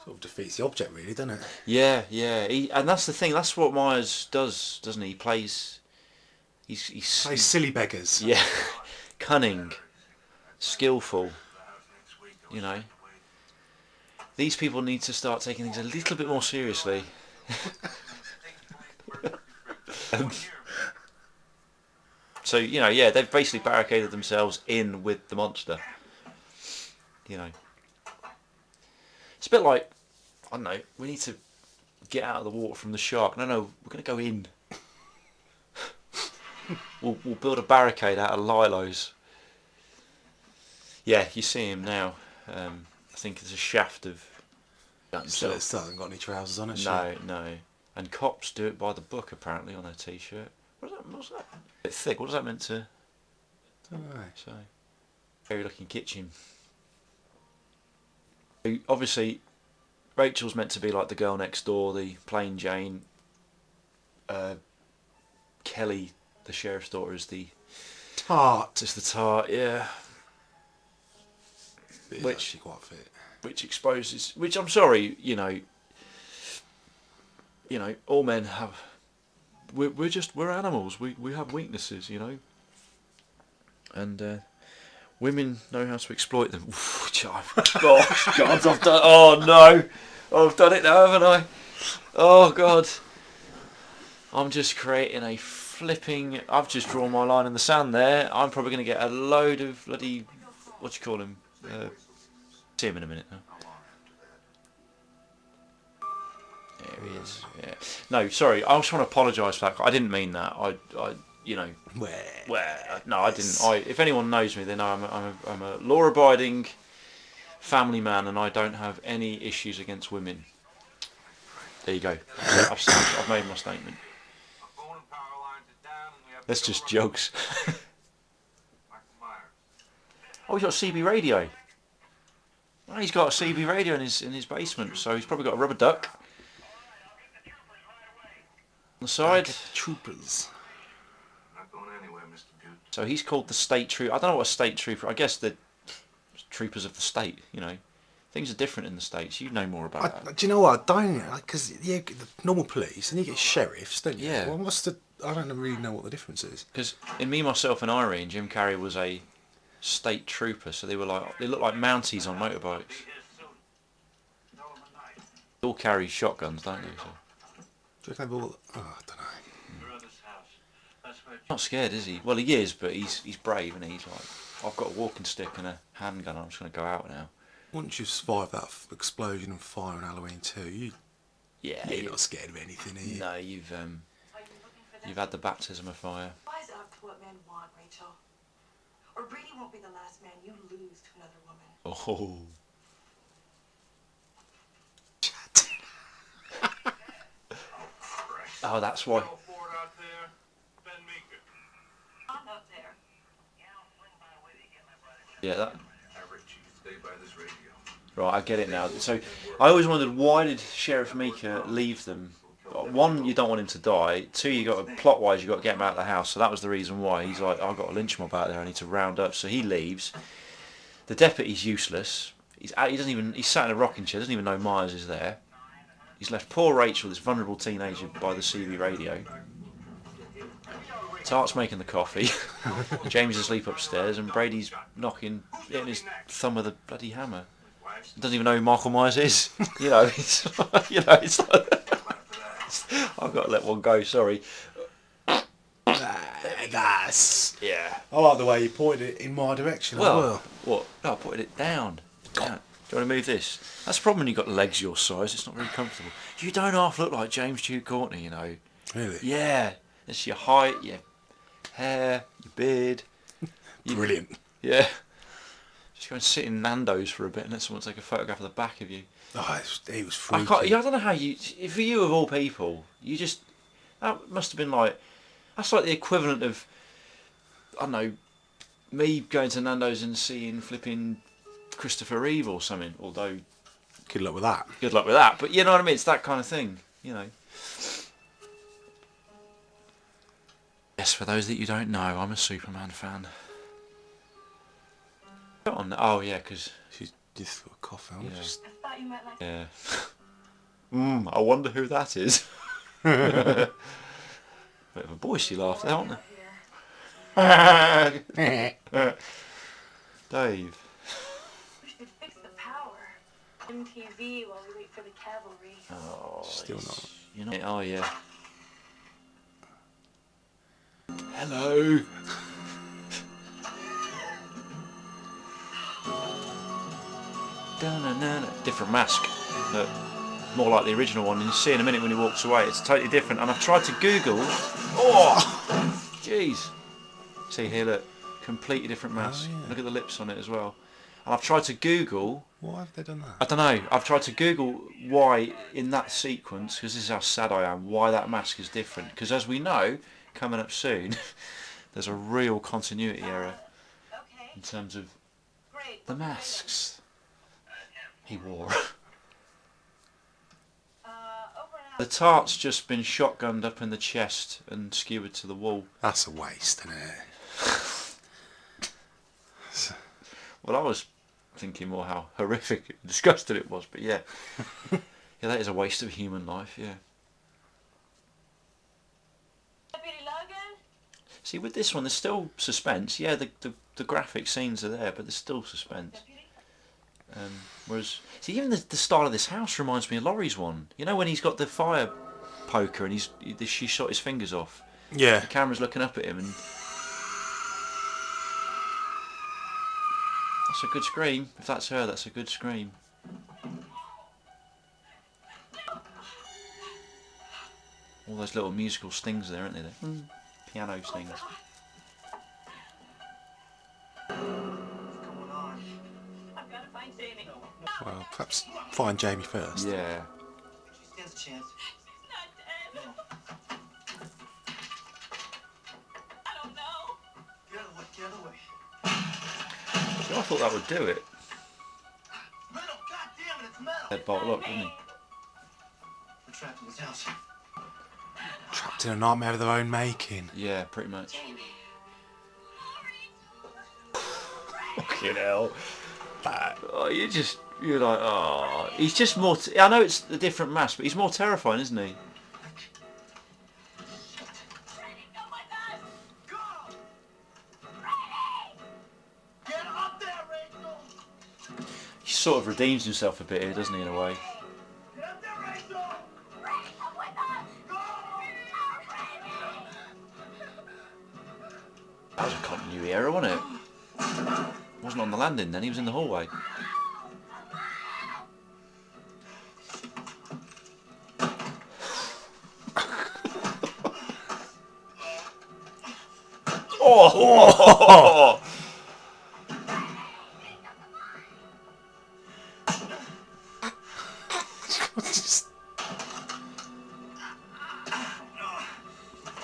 of defeats the object, really, doesn't it? Yeah. And that's the thing. That's what Myers does, doesn't he? He plays. He's Plays silly beggars. yeah, cunning, skillful. You know. These people need to start taking things a little bit more seriously. So, you know, yeah, they've basically barricaded themselves in with the monster. You know. It's a bit like, I don't know, we need to get out of the water from the shark. No, we're going to go in. We'll build a barricade out of lilos. Yeah, you see him now. I think it's a shaft of... Still hasn't got any trousers on it. No. And cops do it by the book, apparently, on their t-shirt. What's that? A bit thick. What does that mean to say? Very looking kitchen. Obviously, Rachel's meant to be like the girl next door, the plain Jane. Kelly, the sheriff's daughter, is the tart. Is the tart, yeah. Which actually quite fit. Which exposes, which I'm sorry, you know, all men have. We're animals. We have weaknesses, you know. And women know how to exploit them. Gosh, God, I've done. Oh no, I've done it now, haven't I? Oh God, I'm just creating a flipping. I've just drawn my line in the sand there. I'm probably going to get a load of bloody. What do you call him? See him in a minute now. There he is. Yeah. No, sorry. I just want to apologise for that. I didn't mean that. I you know. No, I didn't. If anyone knows me, they know I'm a law-abiding family man, and I don't have any issues against women. There you go. I've made my statement. That's just jokes. Oh, he's got a CB radio. Oh, he's got a CB radio in his basement, so he's probably got a rubber duck on the side. Troopers. Not going anywhere, Mr. Butte. So he's called the state trooper. I don't know what a state trooper. I guess the troopers of the state. You know, things are different in the States. You know more about that. Do you know what? Because you get the normal police and you get sheriffs, don't you? Yeah. Well, I don't really know what the difference is. Because in Me, Myself and Irene, Jim Carrey was a state trooper, so they looked like Mounties on motorbikes. They all carry shotguns, don't they? So. Do you reckon they've all? Oh, I don't know. Not scared, is he? Well, he is, but he's brave, and he's like, I've got a walking stick and a handgun. I'm just going to go out now. Once you survive that explosion and fire on Halloween 2, you're not scared of anything, are you? No, you've had the baptism of fire. Wise up to what men want, Rachel. Or Brady won't be the last man you lose to another woman. Oh. Oh, that's why. On up there. Yeah, that. Eric, you stay by this radio. Right, I get it now. So, I always wondered, why did Sheriff Meeker leave them? One, you don't want him to die. Two, you got to, plot-wise, you got to get him out of the house. So that was the reason why he's like, I've got a lynch mob out there. I need to round up. So he leaves. The deputy's useless. He's out, he doesn't even. He's sat in a rocking chair. Doesn't even know Myers is there. He's left poor Rachel, this vulnerable teenager, by the CB radio. Tart's making the coffee. Jamie's asleep upstairs, and Brady's hitting his thumb with a bloody hammer. He doesn't even know who Michael Myers is. You know, it's like, I've got to let one go. Sorry. That's. Yeah. I like the way you pointed it in my direction. Well, what? No, I pointed it down. Down. Do you want to move this? That's the problem when you've got legs your size. It's not very comfortable. You don't half look like James Duke Courtney, you know. Really? Yeah. It's your height, your hair, your beard. Brilliant. Yeah. Just go and sit in Nando's for a bit and let someone take a photograph of the back of you. Oh, he was I freaky. don't know how you... For you of all people, you just... That must have been like... That's like the equivalent of... I don't know... Me going to Nando's and seeing flipping Christopher Reeve or something. Although... Good luck with that. Good luck with that. But you know what I mean? It's that kind of thing. You know. Yes, for those that you don't know, I'm a Superman fan. Oh yeah, because She's just got a cough. I'm Yeah. just. I thought you might like. yeah. I wonder who that is. Bit of a boissy laugh there, aren't they? Dave. We should fix the power. MTV while we wait for the cavalry. Oh, Still not. You know. Oh yeah. Hello. Different mask. Look, more like the original one. And you see in a minute when he walks away, it's totally different. And I've tried to Google. Oh, jeez. See here, look, completely different mask. Oh, yeah. Look at the lips on it as well. And I've tried to Google. Why have they done that? I don't know. I've tried to Google why in that sequence, because this is how sad I am, why that mask is different. Because as we know, coming up soon, there's a real continuity error Okay. in terms of Great. the masks he wore. Over and The out. tart's just been shotgunned up in the chest and skewered to the wall. That's a waste, isn't it? Well, I was thinking more how horrific and disgusting it was, but yeah. Yeah, that is a waste of human life, yeah. Deputy Logan. See, with this one, there's still suspense. Yeah, the graphic scenes are there, but there's still suspense. Deputy. Whereas, see, even the style of this house reminds me of Laurie's one. You know when he's got the fire poker and she shot his fingers off. Yeah. The camera's looking up at him, and that's a good scream. If that's her, that's a good scream. All those little musical stings there, aren't they? Piano stings. I've got to find Jamie. Well, perhaps find Jamie first. Yeah. She stands a chance. She's not dead. I don't know. Get away, get away. So I thought that would do it. Metal, goddammit, it's metal. They'd bottle up, wouldn't he? We're trapped in this house. Trapped in a nightmare of their own making. Yeah, pretty much. Fucking hell. Oh, you're like, oh. He's just more... I know it's a different mask, but he's more terrifying, isn't he? Go! Get up there, Rachel! He sort of redeems himself a bit here, doesn't he, in a way? Get up there, Rachel! That was a continuity error, wasn't it? Wasn't on the landing then, he was in the hallway. Oh!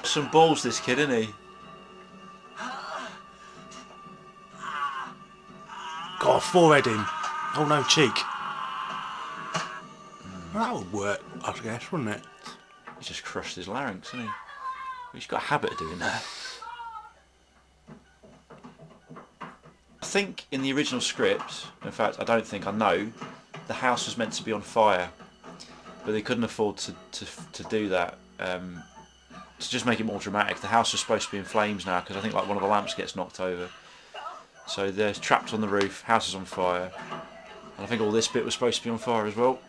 Some balls, this kid, isn't he? forehead in. Oh no, cheek. Well, that would work, I guess, wouldn't it? He's just crushed his larynx, hasn't he? He's got a habit of doing that. I think in the original script, in fact, I don't think, I know, the house was meant to be on fire, but they couldn't afford to do that. To just make it more dramatic, the house was supposed to be in flames now because I think like one of the lamps gets knocked over. So they're trapped on the roof, house is on fire, and I think all this bit was supposed to be on fire as well.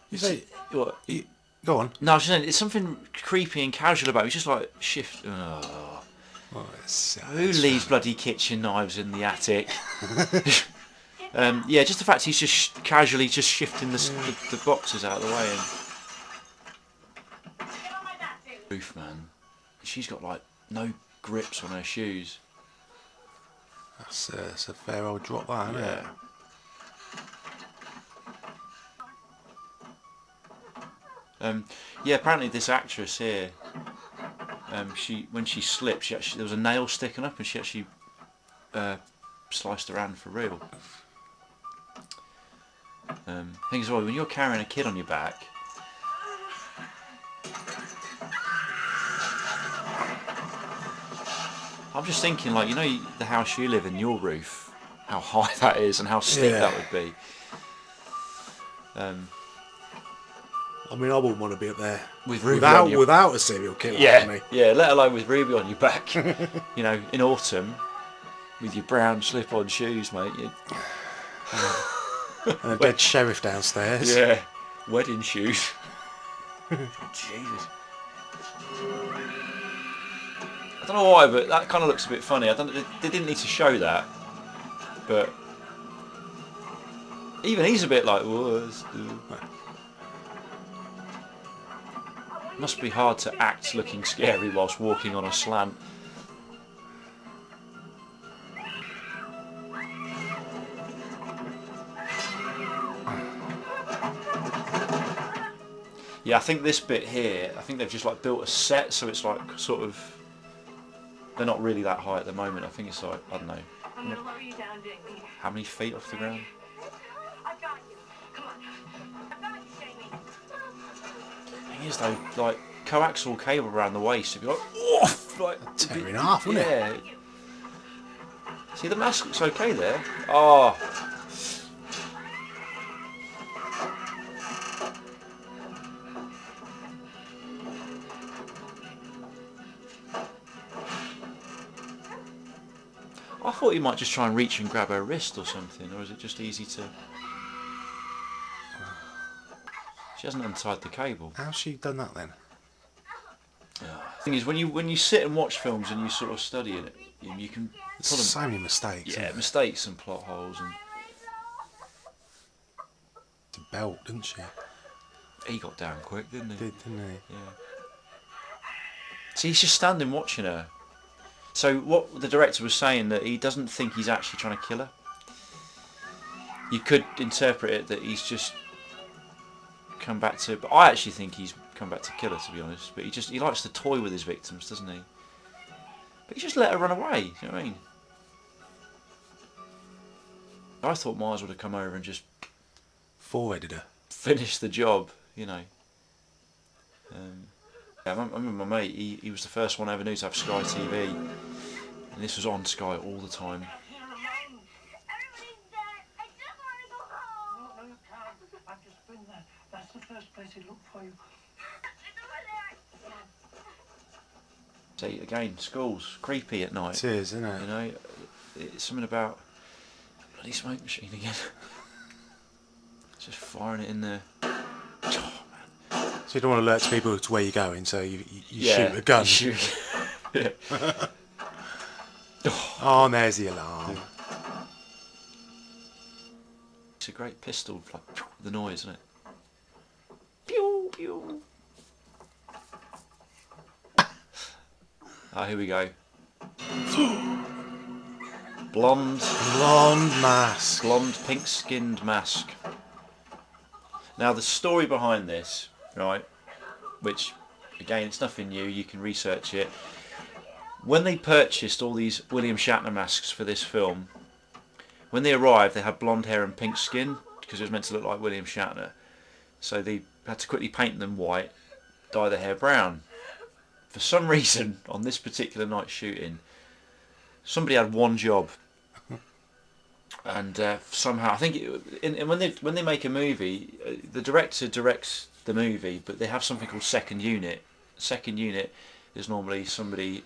You say What? go on. No, I was just saying, it's something creepy and casual about it. It's just like shift. Oh. Oh, Who leaves bloody kitchen knives in the attic? Yeah, just the fact he's just casually just shifting the boxes out of the way. And roof, man. She's got like no grips on her shoes. That's a fair old drop, that, isn't it? Yeah, apparently this actress here, when she slipped, there was a nail sticking up, and she actually sliced her hand for real. Thing as well, when you're carrying a kid on your back, I'm just thinking, like, you know, the house you live in, your roof, how high that is and how steep that would be. I mean, I wouldn't want to be up there without a serial killer. Yeah, yeah. Let alone with Ruby on your back. You know, in autumn, with your brown slip-on shoes, mate. And a dead sheriff downstairs. Yeah, wedding shoes. Jesus. I don't know why, but that kind of looks a bit funny. They didn't need to show that, but even he's a bit like, whoa. Must be hard to act looking scary whilst walking on a slant. Yeah, I think this bit here, I think they've just like built a set, so it's like sort of, they're not really that high at the moment. I think it's like, I don't know. I'm gonna lower you down, Jamie. How many feet off the ground? I've got you. Come on. I've got you, Jamie. Thing is though, like coaxial cable around the waist, if you're like, woof, like tearing half, wouldn't it? Yeah. See, the mask looks okay there. Oh. I thought he might just try and reach and grab her wrist or something, or is it just easy to... She hasn't untied the cable. How's she done that then? The thing is, when you sit and watch films and you sort of study it, you can There's so many mistakes. Yeah, mistakes and plot holes. And the belt, didn't she? he got down quick, didn't he? Didn't he? Yeah. See, he's just standing watching her. So what the director was saying, that he doesn't think he's actually trying to kill her. You could interpret it that he's just come back to, but I actually think he's come back to kill her, to be honest. But he likes to toy with his victims, doesn't he? But he just let her run away. You know what I mean? I thought Myers would have come over and just foreheaded her, finished the job. You know. I remember my mate. He was the first one I ever knew to have Sky TV, and this was on Sky all the time. That's the first place he looked for you. See, again, schools, creepy at night. It is, isn't it? You know, it's something about bloody smoke machine again. Just firing it in there. Oh, man. So you don't want to alert people to where you're going, so you shoot a gun. Yeah. Oh, and there's the alarm. It's a great pistol, like the noise, isn't it? Pew pew. Ah, here we go. Blonde mask. Blonde, pink-skinned mask. Now the story behind this, right? Which, again, it's nothing new. You can research it. when they purchased all these William Shatner masks for this film, when they arrived they had blonde hair and pink skin because it was meant to look like William Shatner. So they had to quickly paint them white, dye their hair brown. For some reason, on this particular night shooting, somebody had one job, and somehow I think when they make a movie, the director directs the movie, but they have something called second unit. Second unit is normally somebody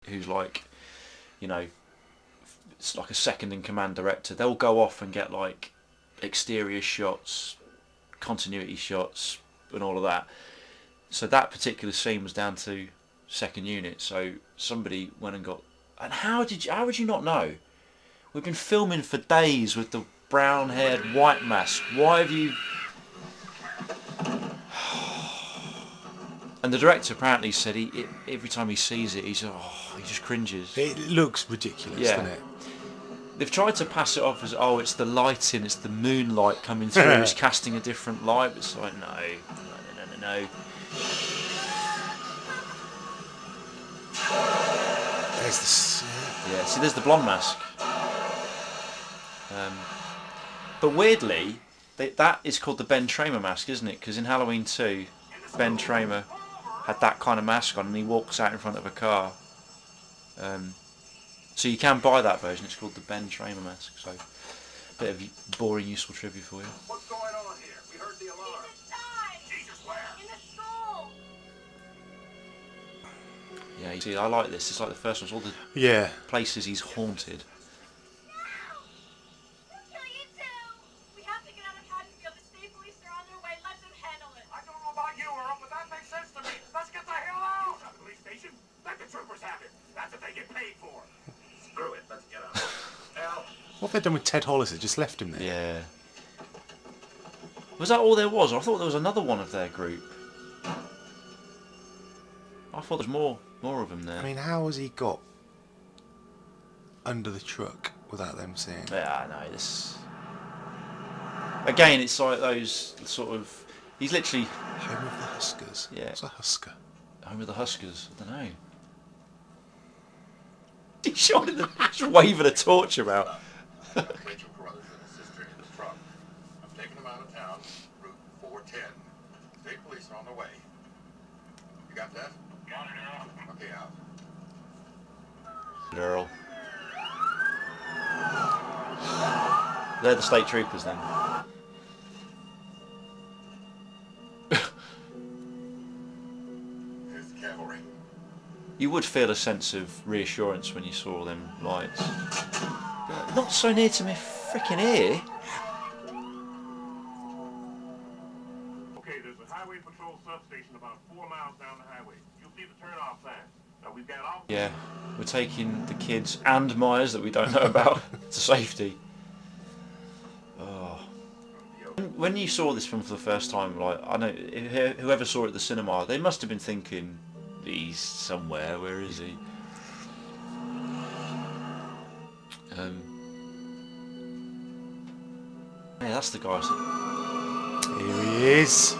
who's like, you know, it's like a second in command director. They'll go off and get like exterior shots, continuity shots and all of that. So that particular scene was down to second unit. So somebody went and got, and how would you not know? We've been filming for days with the brown haired white mask. Why have you... And the director apparently said every time he sees it, he just cringes. It looks ridiculous, doesn't it? They've tried to pass it off as, oh, it's the lighting, it's the moonlight coming through, it's casting a different light. But it's like, no. There's the... Yeah, see, there's the blonde mask. But weirdly, that is called the Ben Tramer mask, isn't it? Because in Halloween 2, Ben Tramer had that kind of mask on and he walks out in front of a car. So you can buy that version. It's called the Ben Tramer mask. So, a bit of boring, useful trivia for you. What's going on here? We heard the alarm. Jesus, where? In the school. Yeah, you see, I like this. It's like the first one. It's all the places he's haunted. What have they done with Ted Hollis? They just left him there. Yeah. Was that all there was? I thought there was another one of their group. I thought there was more of them there. I mean, how has he got under the truck without them seeing? Yeah, I know. This. Again, it's like those sort of. He's literally. Home of the Huskers. Yeah. What's a Husker? Home of the Huskers. I don't know. He's shining just waving a torch about. Rachel Carruthers and his sister in the truck. I'm taking them out of town, Route 410. State police are on the way. You got that? Got it, Earl. Okay, out. Earl. They're the state troopers then. Here's the cavalry. You would feel a sense of reassurance when you saw them lights. But not so near to my freaking ear. Okay, there's a highway patrol substation about 4 miles down the highway. You'll see the turnoff sign. Now we've got all... Yeah, we're taking the kids and Myers that we don't know about to safety. Oh. When you saw this film for the first time, like I know whoever saw it at the cinema, they must have been thinking, he's somewhere. Where is he? Yeah, that's the guy. Here he is.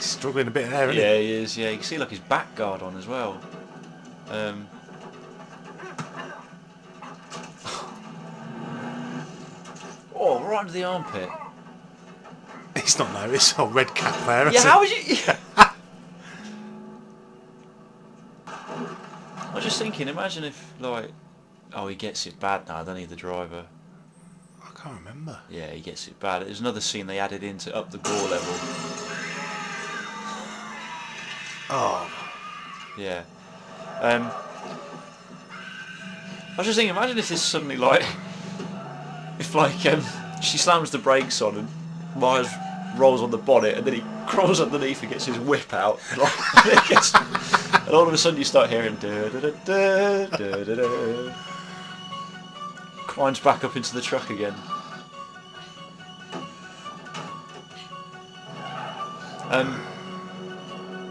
Struggling a bit there, isn't Yeah, he is. Yeah, you can see like his back guard on as well. Oh, right under the armpit. He's not noticed. Oh, red cap there. Yeah, how would you? Yeah. I was just thinking, imagine if like, oh, he gets it bad now. I don't need the driver. I can't remember. Yeah, he gets it bad. There's another scene they added in to up the gore level. Oh. Yeah. I was just thinking, imagine if this suddenly like, if like she slams the brakes on and Myers rolls on the bonnet and then he crawls underneath and gets his whip out and all of a sudden you start hearing da da da da da da, climbs back up into the truck again.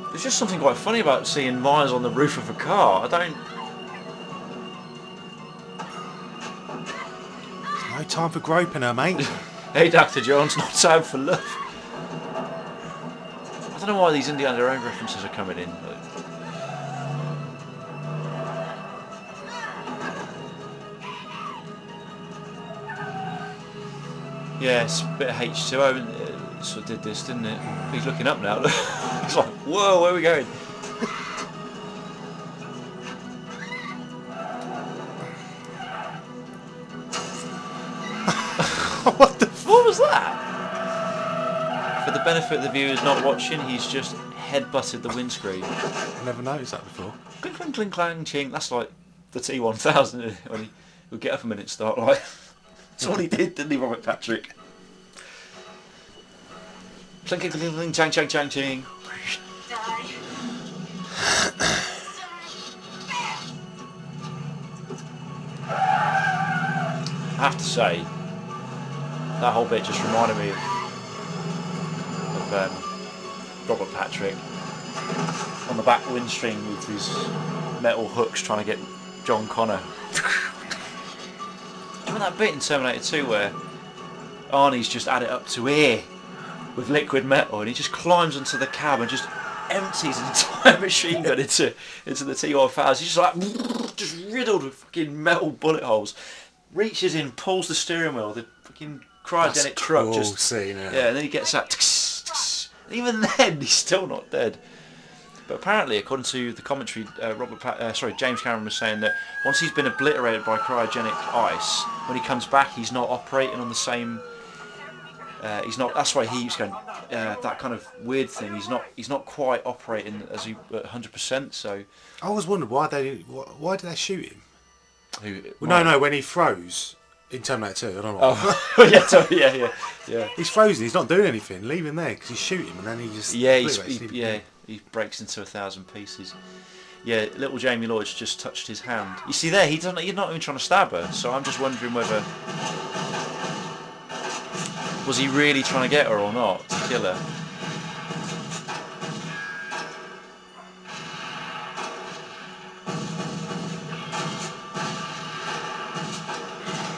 There's just something quite funny about seeing Myers on the roof of a car. No time for groping her, mate. Hey, Dr. Jones, not time for love. I don't know why these Indiana Jones references are coming in. Yeah, it's a bit of H2O, and it sort of did this, didn't it? He's looking up now. He's like, whoa, where are we going? What was that? For the benefit of the viewers not watching, he's just headbutted the windscreen. I never noticed that before. Clink, clink, clink, clang, ching. That's like the T1000, isn't it? When he would get up a minute start, like. That's what he did, didn't he, Robert Patrick? Clink, clink, clink, clink, chang, chang, chang, ching. I have to say, that whole bit just reminded me of Robert Patrick on the back windscreen with his metal hooks trying to get John Connor. Do you remember that bit in Terminator 2 where Arnie's just had it up to here with liquid metal and he just climbs into the cab and just empties an entire machine gun into the T1000. He's just like just riddled with fucking metal bullet holes. Reaches in, pulls the steering wheel, the fucking cryogenic truck cool just scene, yeah, and then he gets that. Even then, he's still not dead. But apparently, according to the commentary, James Cameron was saying that once he's been obliterated by cryogenic ice, when he comes back, he's not operating on the same. He's not. That's why he keeps going. That kind of weird thing. He's not quite operating as he 100%. So I always wondered why did they shoot him? Well, No, when he froze in Terminator 2. I don't know. Oh, yeah. He's frozen. He's not doing anything. Leave him there because he's shooting, and then he just he breaks into 1,000 pieces. Yeah, little Jamie Lloyd's just touched his hand. You see there, he's not even trying to stab her. So I'm just wondering whether was he really trying to get her or not to kill her.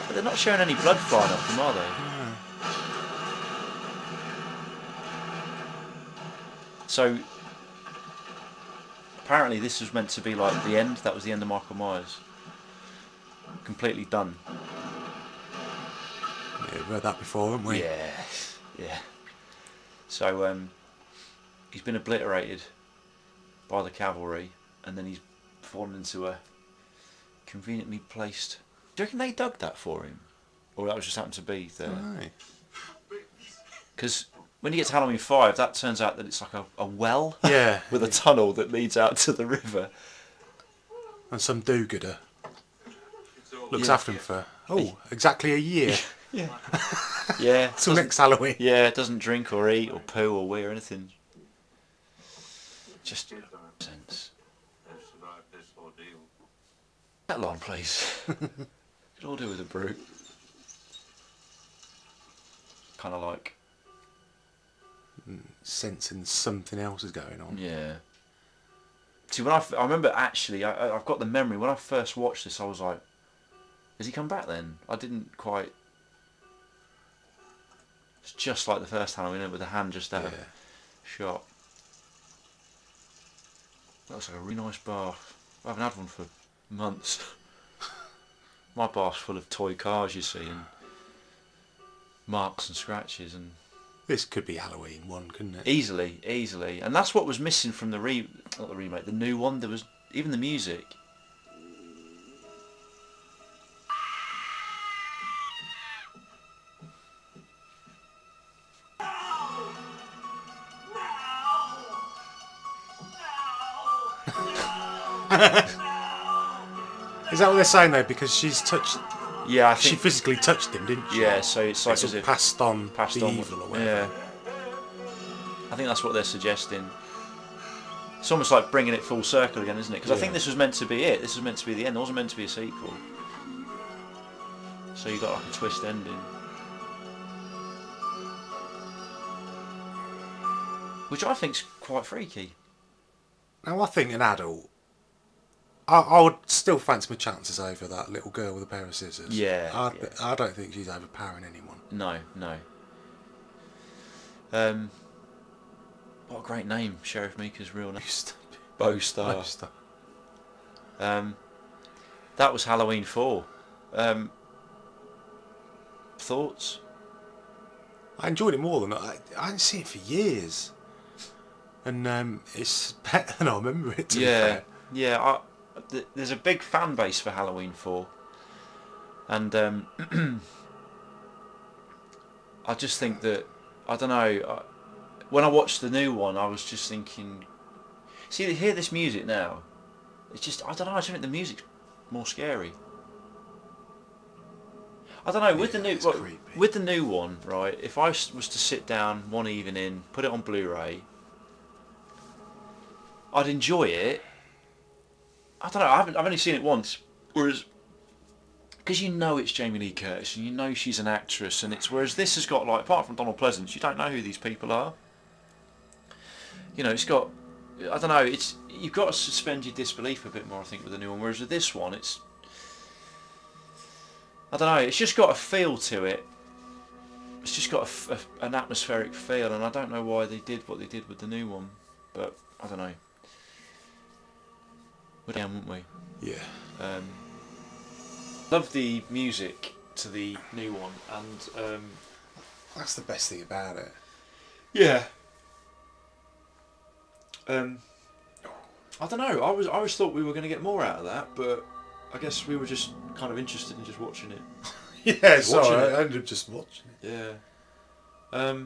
But they're not showing any blood flying off them, are they? So apparently this was meant to be like the end. That was the end of Michael Myers. Completely done. Yeah, we've heard that before, haven't we? Yeah. So he's been obliterated by the cavalry, and then he's fallen into a conveniently placed. Do you reckon they dug that for him, or that was just happened to be there? Right. Because when you get to Halloween 5, that turns out that it's like a well Yeah. with a tunnel that leads out to the river. And some do-gooder looks Yeah. after him for exactly a year. Yeah. Till next Halloween. Yeah, it doesn't drink or eat or poo or wee or anything. Just sense. That line, please. Could all do with a brew. Kind of like. Sensing something else is going on. Yeah. See, when I remember actually, I've got the memory when I first watched this. I was like, "Has he come back then?" I didn't quite. It's just like the first Halloween with the hand just out of shot. That looks like a really nice bath. I haven't had one for months. My bath's full of toy cars, you see, and marks and scratches, and This could be Halloween one, couldn't it? easily, and that's what was missing from the not the remake, the new one. There was even the music. Is that what they're saying though? Because she's touched. Yeah, I She think. physically touched him, didn't she? Yeah, so it's like It's as all if passed on passed the on. evil or whatever. Yeah, I think that's what they're suggesting. It's almost like bringing it full circle again, isn't it? Because I think this was meant to be it. This was meant to be the end. It wasn't meant to be a sequel. So you got like a twist ending, which I think's quite freaky. Now I think an adult I would still fancy my chances over that little girl with a pair of scissors. Yeah, I don't think she's overpowering anyone. No. What a great name, Sheriff Meeker's real name. Bo Star. That was Halloween 4. Thoughts? I enjoyed it more than I hadn't seen it for years, and it's better than I remember it. To be fair. Yeah. There's a big fan base for Halloween 4, and I just think that, I don't know, when I watched the new one I was just thinking, see, hear this music now, it's just, I don't know, I just think the music's more scary. I don't know, with the new one, right, if I was to sit down one evening, put it on Blu-ray, I'd enjoy it. I don't know, I've only seen it once, whereas, because you know it's Jamie Lee Curtis and you know she's an actress, and whereas this has got, like, apart from Donald Pleasence, you don't know who these people are. You know, it's got, I don't know, you've got to suspend your disbelief a bit more, I think, with the new one, whereas with this one, it's, I don't know, it's just got a feel to it. It's just got an atmospheric feel, and I don't know why they did what they did with the new one, but I don't know. We're down, wouldn't we? Yeah. Love the music to the new one, and that's the best thing about it. Yeah. I don't know. I always thought we were going to get more out of that, but I guess we were just kind of interested in just watching it. Yeah, so I ended up just watching it. Yeah.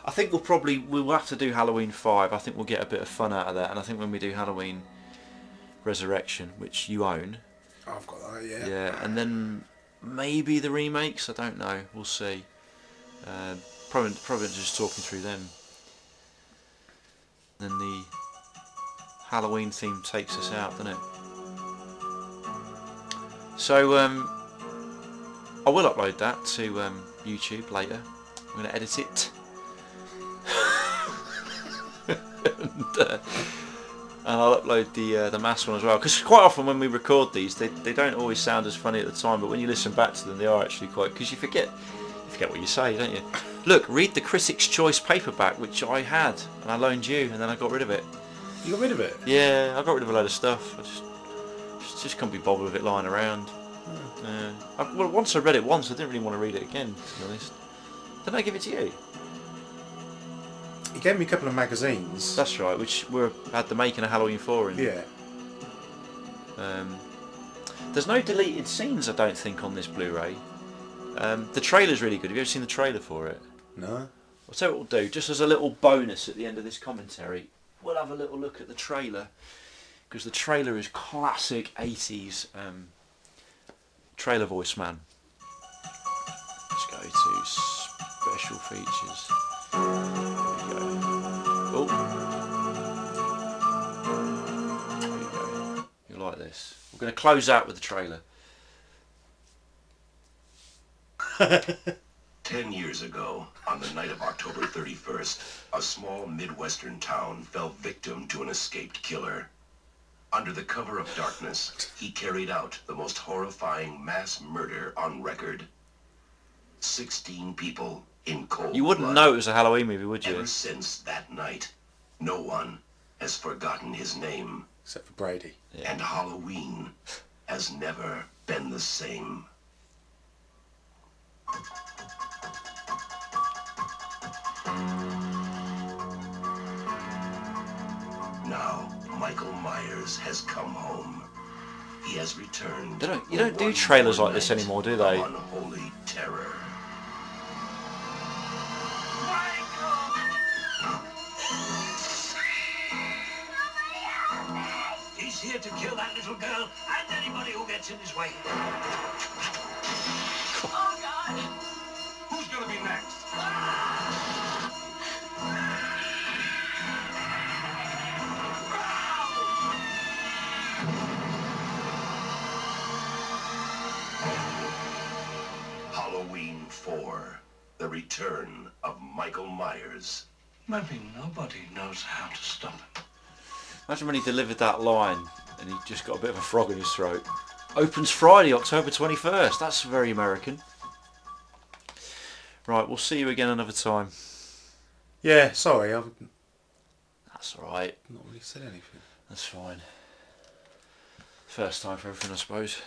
I think we'll have to do Halloween 5. I think we'll get a bit of fun out of that, and I think when we do Halloween Resurrection, which you own. I've got that, yeah. Yeah, and then maybe the remakes. I don't know. We'll see. Probably just talking through them. Then the Halloween theme takes us out, doesn't it? So I will upload that to YouTube later. I'm going to edit it. And I'll upload the mass one as well, because quite often when we record these, they don't always sound as funny at the time, but when you listen back to them, they are actually quite, because you forget what you say, don't you? Look, read the Critics' Choice paperback, which I had, and I loaned you, and then I got rid of it. You got rid of it? Yeah, I got rid of a load of stuff. I just couldn't be bothered with it lying around. Well, once I read it once, I didn't really want to read it again, to be honest. Didn't I give it to you? He gave me a couple of magazines. That's right, which had the making of Halloween 4 in. Yeah. There's no deleted scenes, I don't think, on this Blu-ray. The trailer's really good. Have you ever seen the trailer for it? No. I'll tell you what we'll do. Just as a little bonus at the end of this commentary, we'll have a little look at the trailer, because the trailer is classic 80s trailer voice, man. Let's go to special features. There we go. Oh. There we go. You like this? We're going to close out with the trailer. 10 years ago, on the night of October 31st, a small Midwestern town fell victim to an escaped killer. Under the cover of darkness, he carried out the most horrifying mass murder on record. 16 people in cold You wouldn't blood. know it was a Halloween movie, would you? Ever since that night, no one has forgotten his name. Except for Brady. Yeah. And Halloween has never been the same. Now, Michael Myers has come home. He has returned. You don't do trailers like this anymore, do they? Unholy terror. He's here to kill that little girl and anybody who gets in his way. Oh, God. Who's gonna be next? Halloween 4, the return of Michael Myers. Maybe nobody knows how to stop him. Imagine when he delivered that line and he just got a bit of a frog in his throat. Opens Friday, October 21st. That's very American. Right, we'll see you again another time. Yeah, sorry, I've That's alright. not really said anything. That's fine. First time for everything, I suppose.